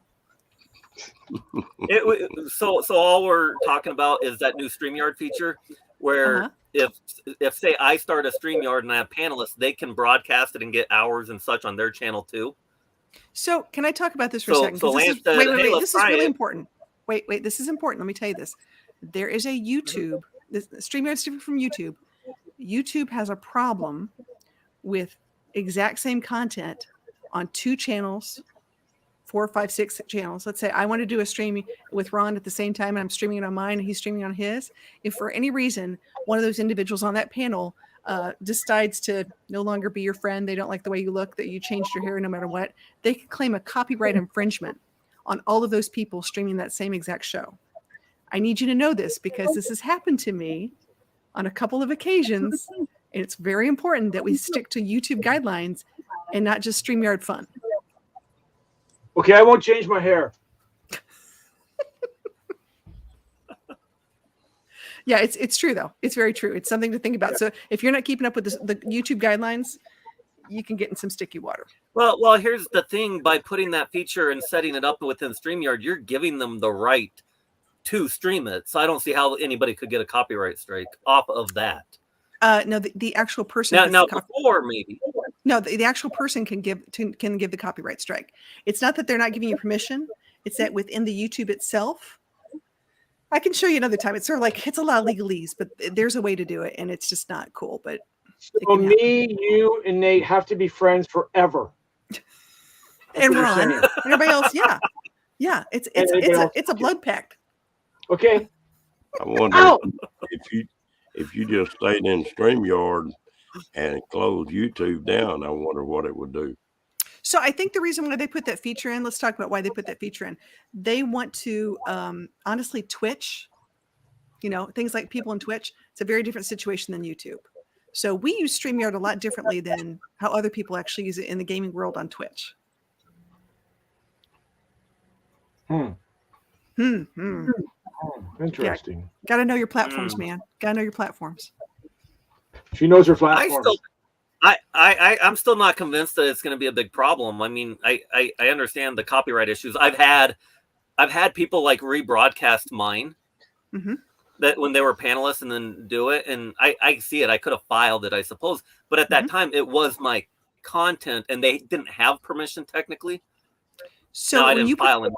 So all we're talking about is that new StreamYard feature where if say I start a StreamYard and I have panelists, they can broadcast it and get hours and such on their channel too. So can I talk about this for a So- second? so 'Cause this Lance is, said, wait, "Hey, let's this is try really it." important. Wait, this is important. Let me tell you this. There is a YouTube. This StreamYard's different from YouTube. YouTube has a problem with exact same content on 2 channels, 4, 5, 6 channels. Let's say I want to do a stream with Ron at the same time, and I'm streaming it on mine, and he's streaming on his. If for any reason one of those individuals on that panel decides to no longer be your friend, they don't like the way you look, that you changed your hair, no matter what, they can claim a copyright infringement on all of those people streaming that same exact show. I need you to know this because this has happened to me on a couple of occasions. And it's very important that we stick to YouTube guidelines and not just StreamYard fun. Okay, I won't change my hair. Yeah, it's true though. It's very true. It's something to think about. So if you're not keeping up with the YouTube guidelines, you can get in some sticky water. Well, here's the thing: by putting that feature and setting it up within StreamYard, you're giving them the right to stream it. So I don't see how anybody could get a copyright strike off of that. No, the actual person. Now before maybe. No, the actual person can give the copyright strike. It's not that they're not giving you permission. It's that within the YouTube itself. I can show you another time. It's sort of like, it's a lot of legalese, but there's a way to do it, and it's just not cool. But so me, you, and Nate have to be friends forever. And Ron, and everybody else, yeah. It's a blood pact. Okay. I wonder if you just stayed in StreamYard and closed YouTube down, I wonder what it would do. So I think the reason why they put that feature in, let's talk about why they put that feature in. They want to, honestly, Twitch, things like people in Twitch, it's a very different situation than YouTube. So we use StreamYard a lot differently than how other people actually use it in the gaming world on Twitch. Interesting. Yeah. Got to know your platforms, man. Got to know your platforms. She knows her platforms. I'm still not convinced that it's going to be a big problem. I mean, I understand the copyright issues. I've had people like rebroadcast mine that when they were panelists and then do it, and I see it. I could have filed it, I suppose, but at that time it was my content, and they didn't have permission technically. So I didn't file it.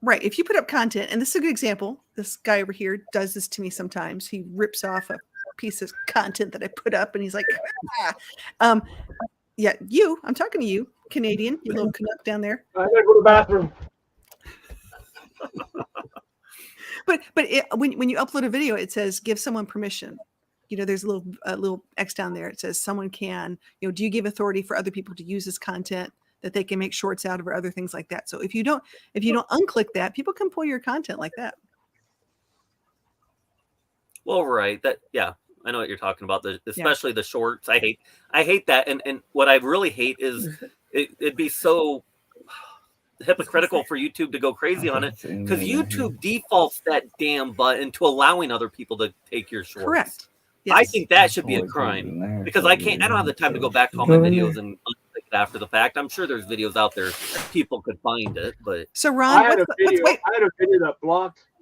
Right. If you put up content, and this is a good example, this guy over here does this to me sometimes. He rips off a piece of content that I put up, and he's like, I'm talking to you, Canadian, you little Canuck down there. I gotta go to the bathroom. But when you upload a video, it says give someone permission. There's a little X down there. It says someone can. Do you give authority for other people to use this content that they can make shorts out of or other things like that? So if you don't unclick that, people can pull your content like that. Well, right. I know what you're talking about. Especially the shorts. I hate that. And what I really hate is it'd be so hypocritical for YouTube to go crazy on it, because YouTube defaults that damn button to allowing other people to take your shorts. Correct. Yes. I think that should be a crime, because I don't have the time to go back to all my videos and unclick it after the fact. I'm sure there's videos out there people could find it, but so Ron, I had a video that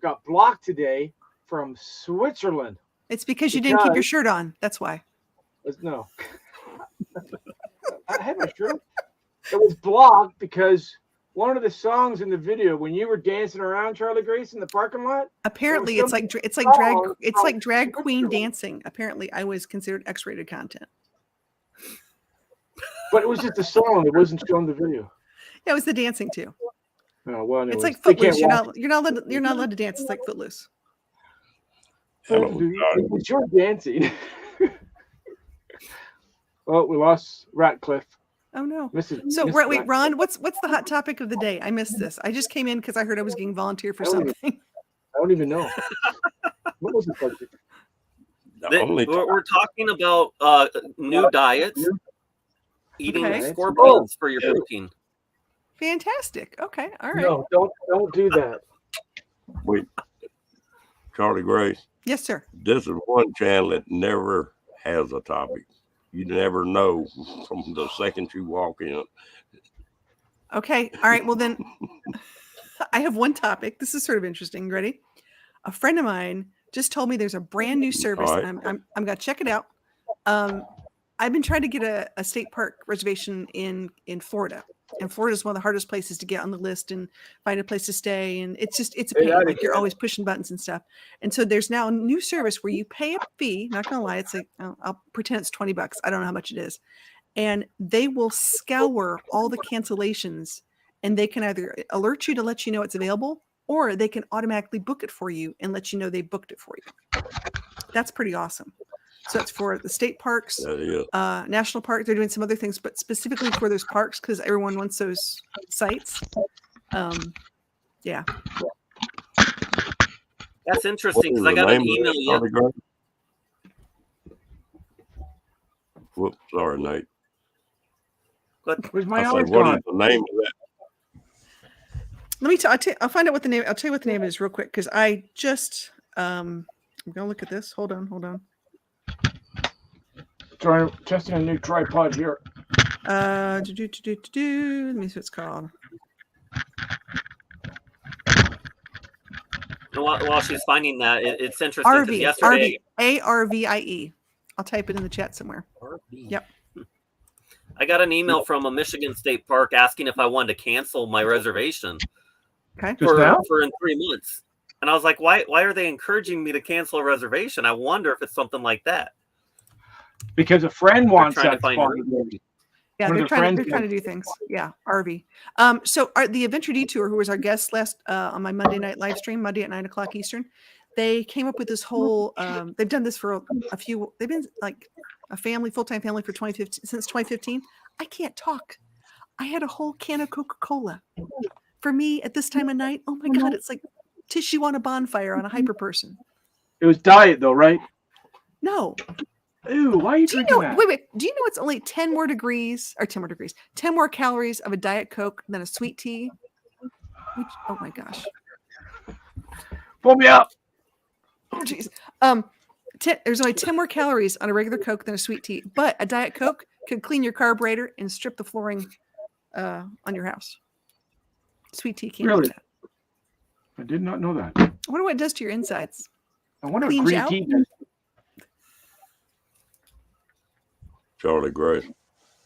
got blocked today from Switzerland. It's because you didn't keep your shirt on. That's why. No. I had my shirt. It was blocked because one of the songs in the video, when you were dancing around, Charlie Grace, in the parking lot. Apparently, it's like drag queen dancing. Apparently, I was considered X-rated content. But it was just a song. It wasn't showing the video. Yeah, it was the dancing too. Oh, well, it's like Footloose. You're not allowed to dance. It's like Footloose. It's your dancing. Well, we lost Ratcliffe. Oh no! Wait, Ron, what's the hot topic of the day? I missed this. I just came in because I heard I was getting volunteered for something. I don't even know. What was the subject? We're talking about new diets, eating scorpions for your protein. Fantastic. Okay, all right. No, don't do that. Wait, Charlie Grace. Yes, sir. This is one channel that never has a topic. You never know from the second you walk in. Okay. All right. Well, then I have one topic. This is sort of interesting. Ready? A friend of mine just told me there's a brand new service. Right. And I'm going to check it out. I've been trying to get a state park reservation in Florida. And Florida is one of the hardest places to get on the list and find a place to stay. And it's a pain. Like you're always pushing buttons and stuff. And so there's now a new service where you pay a fee. Not gonna lie, it's like I'll pretend it's $20. I don't know how much it is. And they will scour all the cancellations, and they can either alert you to let you know it's available, or they can automatically book it for you and let you know they booked it for you. That's pretty awesome. So it's for the state parks, national park. They're doing some other things, but specifically for those parks because everyone wants those sites. Yeah. That's interesting because I got an email yesterday. Whoops, sorry, Nate. Where's my what is the name of that? Let me I'll find out what the name. I'll tell you what the name is real quick because I just I'm gonna look at this. Hold on. Testing a new tripod here. Let me see what it's called. While she's finding that, it's interesting because yesterday ARVIE. I'll type it in the chat somewhere. Yep. I got an email from a Michigan State Park asking if I wanted to cancel my reservation. Okay. For in 3 months, and I was like, why are they encouraging me to cancel a reservation? I wonder if it's something like that. Because a friend wants that spot. Yeah, they're trying to do things. Yeah, RV. So the Adventure Detour, who was our guest last on my Monday night live stream, Monday at 9:00 Eastern, they came up with this whole. They've done this for a few. They've been like a family, full-time family for 2015 since 2015. I can't talk. I had a whole can of Coca-Cola for me at this time of night. Oh my God, it's like tissue on a bonfire on a hyper person. It was diet though, right? No. Ooh, why are you drinking that? Wait. Do you know it's only 10 more calories of a Diet Coke than a sweet tea? Oh my gosh. Pull me up. Oh jeez. There's only 10 more calories on a regular Coke than a sweet tea, but a Diet Coke could clean your carburetor and strip the flooring on your house. Sweet tea can't do that. I did not know that. I wonder what it does to your insides. I wonder what green tea does. Charlie Gray.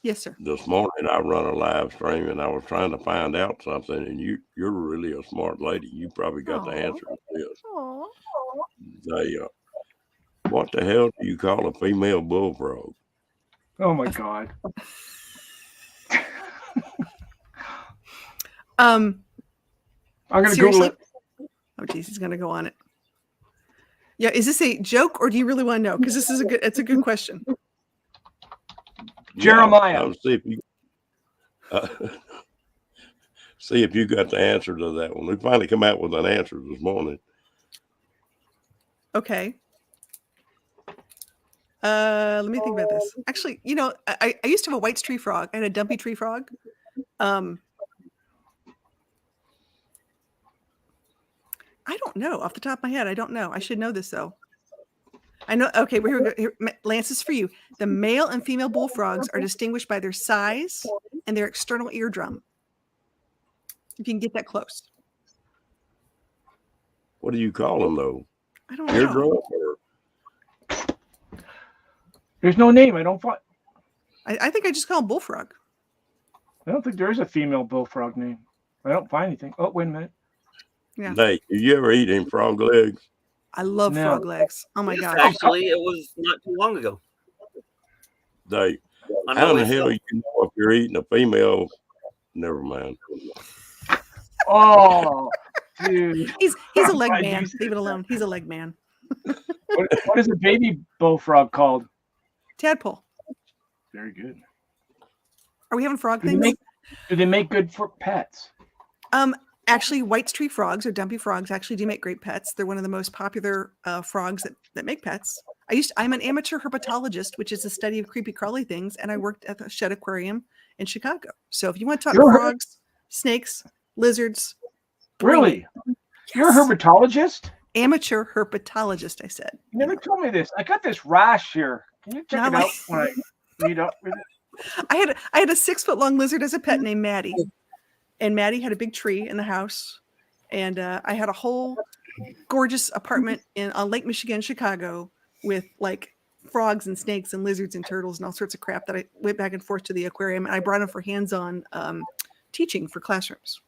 Yes, sir. This morning I run a live stream and I was trying to find out something, and you're really a smart lady. You probably got the answer to this. What the hell do you call a female bullfrog? Oh my God. I'm gonna Google it. Oh geez, he's gonna go on it. Yeah, is this a joke or do you really want to know? Because it's a good question. Jeremiah. See if you got the answer to that one. We finally come out with an answer this morning. Okay. Let me think about this. Actually, I used to have a white tree frog. I had a dumpy tree frog. I don't know off the top of my head. I don't know. I should know this though. I know. Okay, here we go. Lance, is for you. The male and female bullfrogs are distinguished by their size and their external eardrum. If you can get that close. What do you call them though? I don't know. Eardrum? There's no name. I don't find. I think I just call them bullfrog. I don't think there is a female bullfrog name. I don't find anything. Oh, wait a minute. Yeah. Nate, did you ever eat any frog legs? I love frog legs. Oh my gosh. Actually, it was not too long ago. Dave, how in the hell you know if you're eating a female? Never mind. Oh, dude. He's a leg man. Leave it alone. He's a leg man. What is a baby bullfrog called? Tadpole. Very good. Are we having frog things? Do they make good for pets? Actually, white tree frogs or dumpy frogs actually do make great pets. They're one of the most popular frogs that make pets. I'm an amateur herpetologist, which is a study of creepy crawly things, and I worked at the Shed Aquarium in Chicago. So if you want to talk frogs, snakes, lizards. Really? Yes. You're a herpetologist? Amateur herpetologist, I said. You never told me this. I got this rash here. Can you check it out when I meet up with it? I had a 6-foot-long lizard as a pet named Maddie. And Maddie had a big tree in the house. And I had a whole gorgeous apartment on Lake Michigan, Chicago, with like frogs and snakes and lizards and turtles and all sorts of crap that I went back and forth to the aquarium, and I brought them for hands-on teaching for classrooms.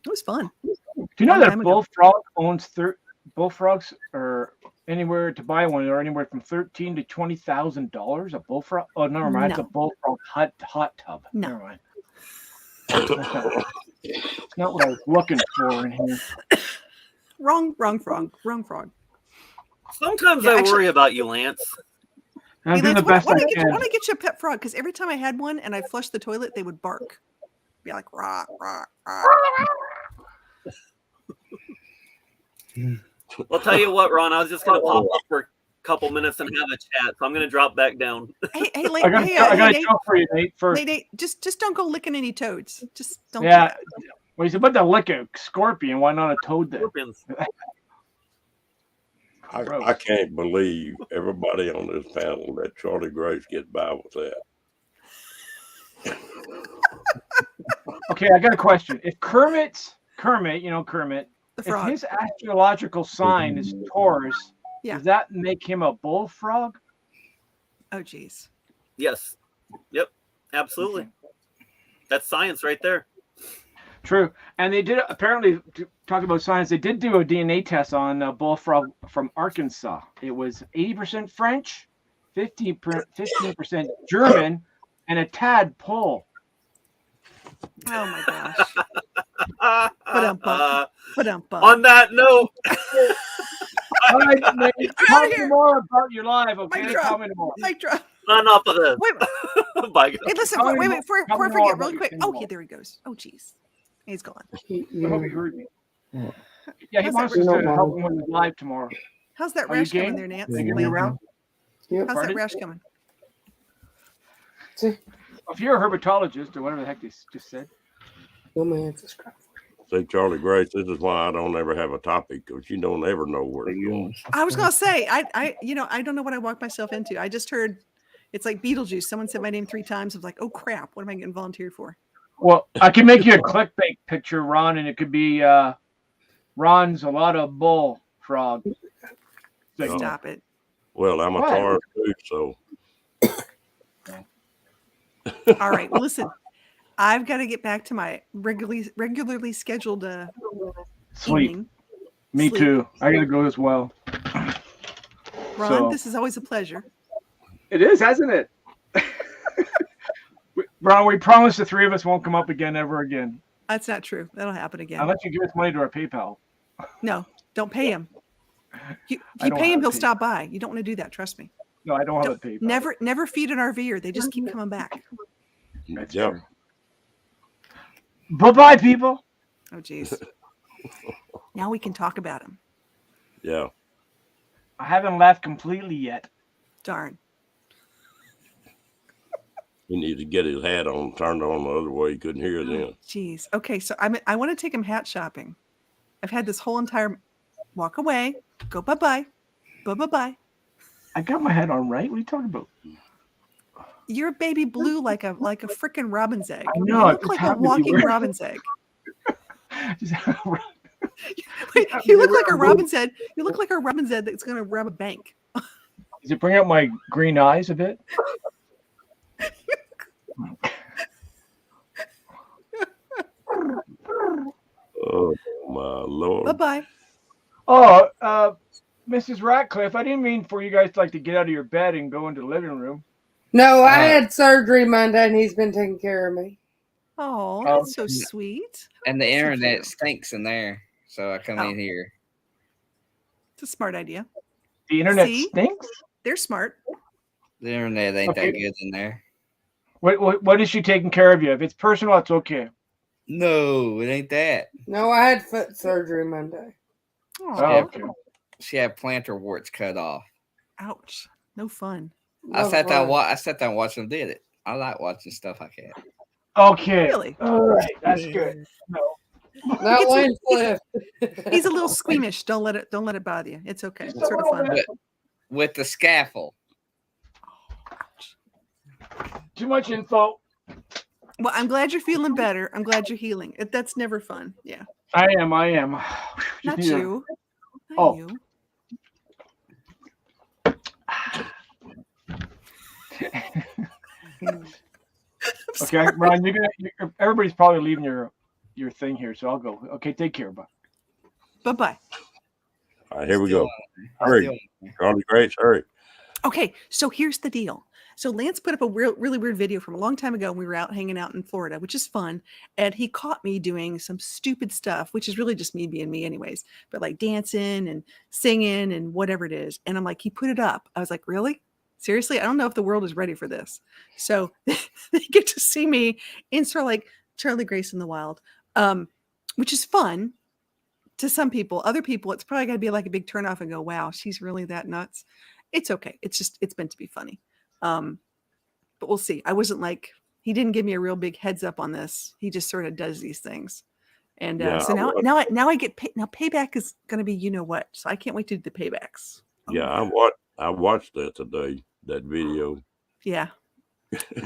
It was fun. Do you know Long that time ago. Bullfrog owns bullfrogs are anywhere to buy one? They're anywhere from $13,000 to $20,000 a bullfrog. Oh, never mind. It's a No. bullfrog hot tub. No. Never mind. It's not what I was looking for in here. Wrong frog. Sometimes Yeah, I actually- worry about you, Lance. I'm Hey, doing the Lance, best I I can. want to get you a pet frog, because every time I had one and I flushed the toilet, they would bark. Be like, rah, rah, rah. I'll tell you what, Ron. I was just gonna pop up for a couple minutes and have a chat, so I'm gonna drop back down. Hey, I got a Nate, joke for you, Nate. First, Nate, just don't go licking any toads. Just don't. yeah. Do that. Well, he's about to lick a scorpion. Why not a toad then? Scorpions. I can't believe everybody on this panel that Charlie Grace get by with that. Okay, I got a question. If Kermit, The if frog. his astrological sign is Taurus, Yeah. does that make him a bullfrog? Oh, geez. Yes. Yep. Absolutely. That's science right there. True. And they did apparently talk about science. They did do a DNA test on a bullfrog from Arkansas. It was 80% French, 15% German, and a tad Pole. Oh my gosh. Ba-dum-bum. On that note, All right, Nate, tell me here. more about your life, okay? Mic drop. Tell me more. Mic drop. enough of this. Wait, Bye. hey, listen. Tell me Wait. more- Before tell I me more forget, about really your quick. pinball. Okay, there he goes. Oh, geez. He's gone. I hope he heard me. Yeah, he How's wants that us to Rich? help him with his live tomorrow. How's that Are you rash coming game? there, Nance? Are you gonna be around? Yep. How's Pardon? that rash coming? See, If you're a herpetologist or whatever the heck they just said. your man subscribe. See, Charlie Grace, this is why I don't ever have a topic, because you don't ever know where it's going. I was gonna say, I don't know what I walked myself into. I just heard it's like Beetlejuice. Someone said my name 3 times. I was like, oh crap, what am I getting volunteered for? Well, I can make you a clickbait picture, Ron, and it could be Ron's a lot of bull frog. Oh. Stop it. Well, I'm a What? Taurus too, so All right. Well, listen, I've got to get back to my regularly scheduled Sweet. evening. Me Sleep. too. I gotta go as well. Ron, So- this is always a pleasure. It is, hasn't it? Ron, we promise the 3 of us won't come up again ever again. That's not true. That'll happen again. Unless you give us money to our PayPal. No, don't pay him. If I you don't pay him, have he'll PayPal. stop by. You don't want to do that. Trust me. No, I don't have a Don't- PayPal. Never feed an RVer. They just keep coming back. That's yep. true. Bye-bye, people. Oh, geez. Now we can talk about him. Yeah. I haven't laughed completely yet. Darn. He needs to get his hat on, turned on the other way. He couldn't hear then. Jeez. Okay, so I want to take him hat shopping. I've had this whole entire walk away, go bye-bye, bye-bye. I got my hat on right. What are you talking about? You're baby blue like a freaking robin's egg. I know, You it look just like a happened to be walking wearing- robin's egg. Just- Wait, you look like a robin's head. You look like a robin's head that's going to rob a bank. Does it bring out my green eyes a bit? Oh my Lord. Bye-bye. Oh, Mrs. Ratcliffe, I didn't mean for you guys to like to get out of your bed and go into the living room. No, I had surgery Monday, and he's been taking care of me. Oh, Oh, that's so sweet. And the So internet cute. stinks in there, so I come Oh. in here. It's a smart idea. The internet See? stinks. They're smart. The internet ain't Okay. that good in there. What is she taking care of you? If it's personal, it's okay. No, it ain't that. No, I had foot surgery Monday. Oh, Oh, okay. She had plantar warts cut off. ouch. No fun. I No sat there. fun. I sat there and watched them did it. I like watching stuff like that. Okay. Really? All right. That's good. No. Not It's a- Wayne Cliff. He's a little squeamish. Don't let it bother you. It's okay. It's sort of fun. With the scaffold. Ouch. Too much info. Well, I'm glad you're feeling better. I'm glad you're healing. That's never fun. Yeah. I am. Not need a- you. Not Oh. you. Okay, Ron, everybody's probably leaving your thing here, so I'll go. Okay, take care, bud. Bye-bye. All right, here we Still go. on. Hurry. Charlie Grace, hurry. Okay, so here's the deal. So Lance put up a really weird video from a long time ago when we were out hanging out in Florida, which is fun. And he caught me doing some stupid stuff, which is really just me being me anyways, but like dancing and singing and whatever it is. And I'm like, he put it up. I was like, really? Seriously? I don't know if the world is ready for this. So they get to see me in sort of like Charlie Grace in the wild, which is fun to some people. Other people, it's probably going to be like a big turnoff and go, wow, she's really that nuts. It's okay. It's meant to be funny. But we'll see. I wasn't like, he didn't give me a real big heads up on this. He just sort of does these things. And so now I get paid. Now payback is going to be, you know what? So I can't wait to do the paybacks. Yeah, I watched that today, that video. Yeah.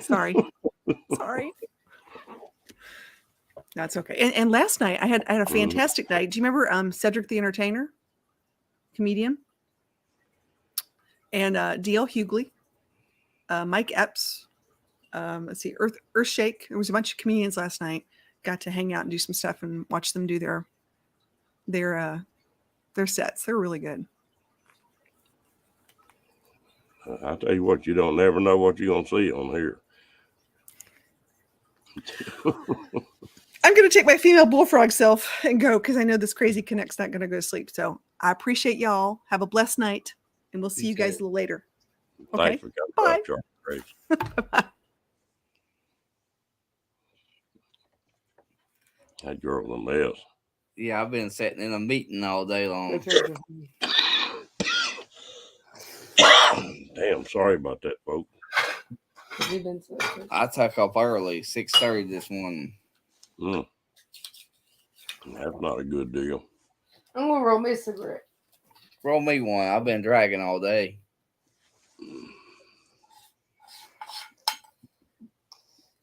Sorry. Sorry. That's okay. And last night I had a fantastic night. Do you remember Cedric the Entertainer? Comedian? And D.L. Hughley, Mike Epps, let's see, Earthshake. There was a bunch of comedians last night. Got to hang out and do some stuff and watch them do their sets. They're really good. I tell you what, you don't never know what you're gonna see on here. I'm going to take my female bullfrog self and go because I know this crazy Connect's not going to go to sleep. So I appreciate y'all. Have a blessed night, and we'll see you guys a little later. Okay. Thanks for coming Bye. up, Charlie Grace. Bye. That girl's a mess. Yeah, I've been sitting in a meeting all day long. Damn, sorry about that, folks. I took off early, 6:30 this morning. That's not a good deal. I'm gonna roll me a cigarette. Roll me one. I've been dragging all day.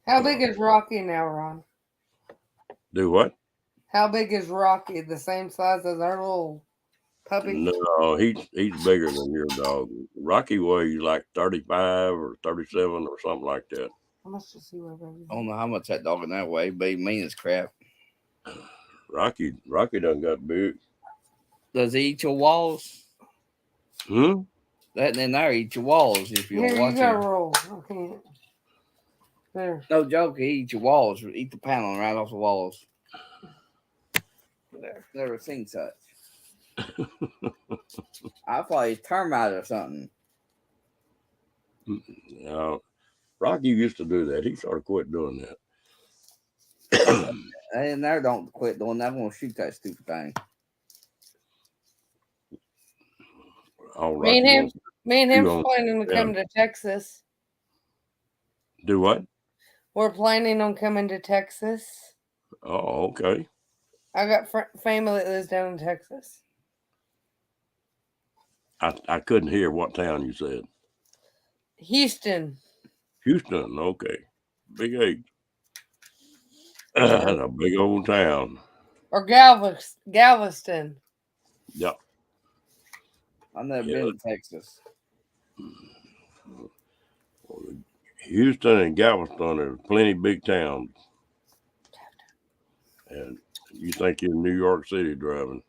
How big is Rocky now, Ron? Do what? How big is Rocky? The same size as our little puppy? No, he's bigger than your dog. Rocky weighs like 35 or 37 or something like that. How much does he weigh, baby? I don't know how much that dog in that way, but he mean as crap. Rocky done got big. Does he eat your walls? That in there eat your walls if you Here, watch you gotta it. roll. I can't. There. No joke, he eat your walls. Eat the paneling right off the walls. Never seen such. I thought he's termite or something. No, Rocky used to do that. He sort of quit doing that. And there don't quit doing that. I'm gonna shoot that stupid thing. All Me and him You planning to come to Texas. Do what? We're planning on coming to Texas. Oh, okay. I got family that lives down in Texas. I couldn't hear what town you said. Houston. Houston, okay. Big H. That's a big old town. Or Galveston. Yep. I've never been to Texas. Houston and Galveston are plenty big towns. And you think you're in New York City driving.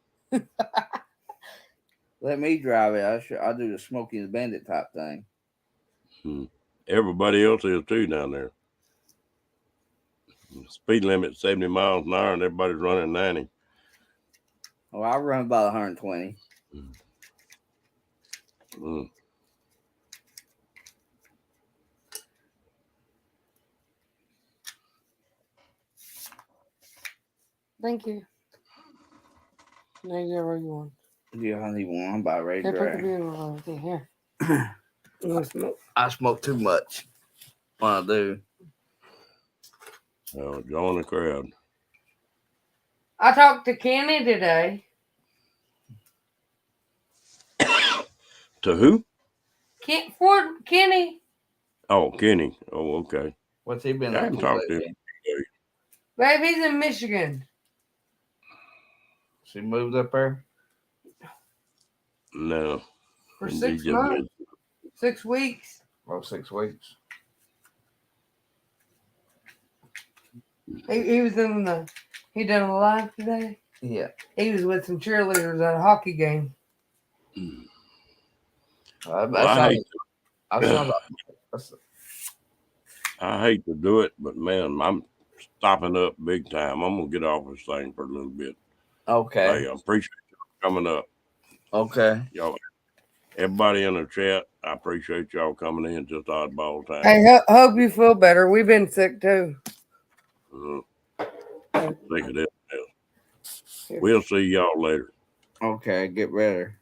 Let me drive it. I'll do the Smokey and the Bandit type thing. Everybody else is too down there. Speed limit 70 miles an hour and everybody's running 90. Oh, I run about 120. Thank you. Now you got what you want. Yeah, I need one. I'm about ready to Here, put the drive. beer on here. You want to smoke? I smoke too much when I do. Join the crowd. I talked to Kenny today. To who? Kenny. Oh, Kenny. Oh, okay. What's he been I up haven't to talked to lately? him. Baby's in Michigan. She moved up there? No. For He 6 just months. been- 6 weeks. Oh, 6 weeks. He was in the. He done a live today. Yeah. He was with some cheerleaders at a hockey game. Well, I hate I I hate to do it, but man, I'm stopping up big time. I'm gonna get off this thing for a little bit. Okay. Hey, I appreciate you coming up. Okay. Y'all, everybody in the chat, I appreciate y'all coming in. Just oddball time. Hey, hope you feel better. We've been sick too. Think of that. We'll see y'all later. Okay. Get better.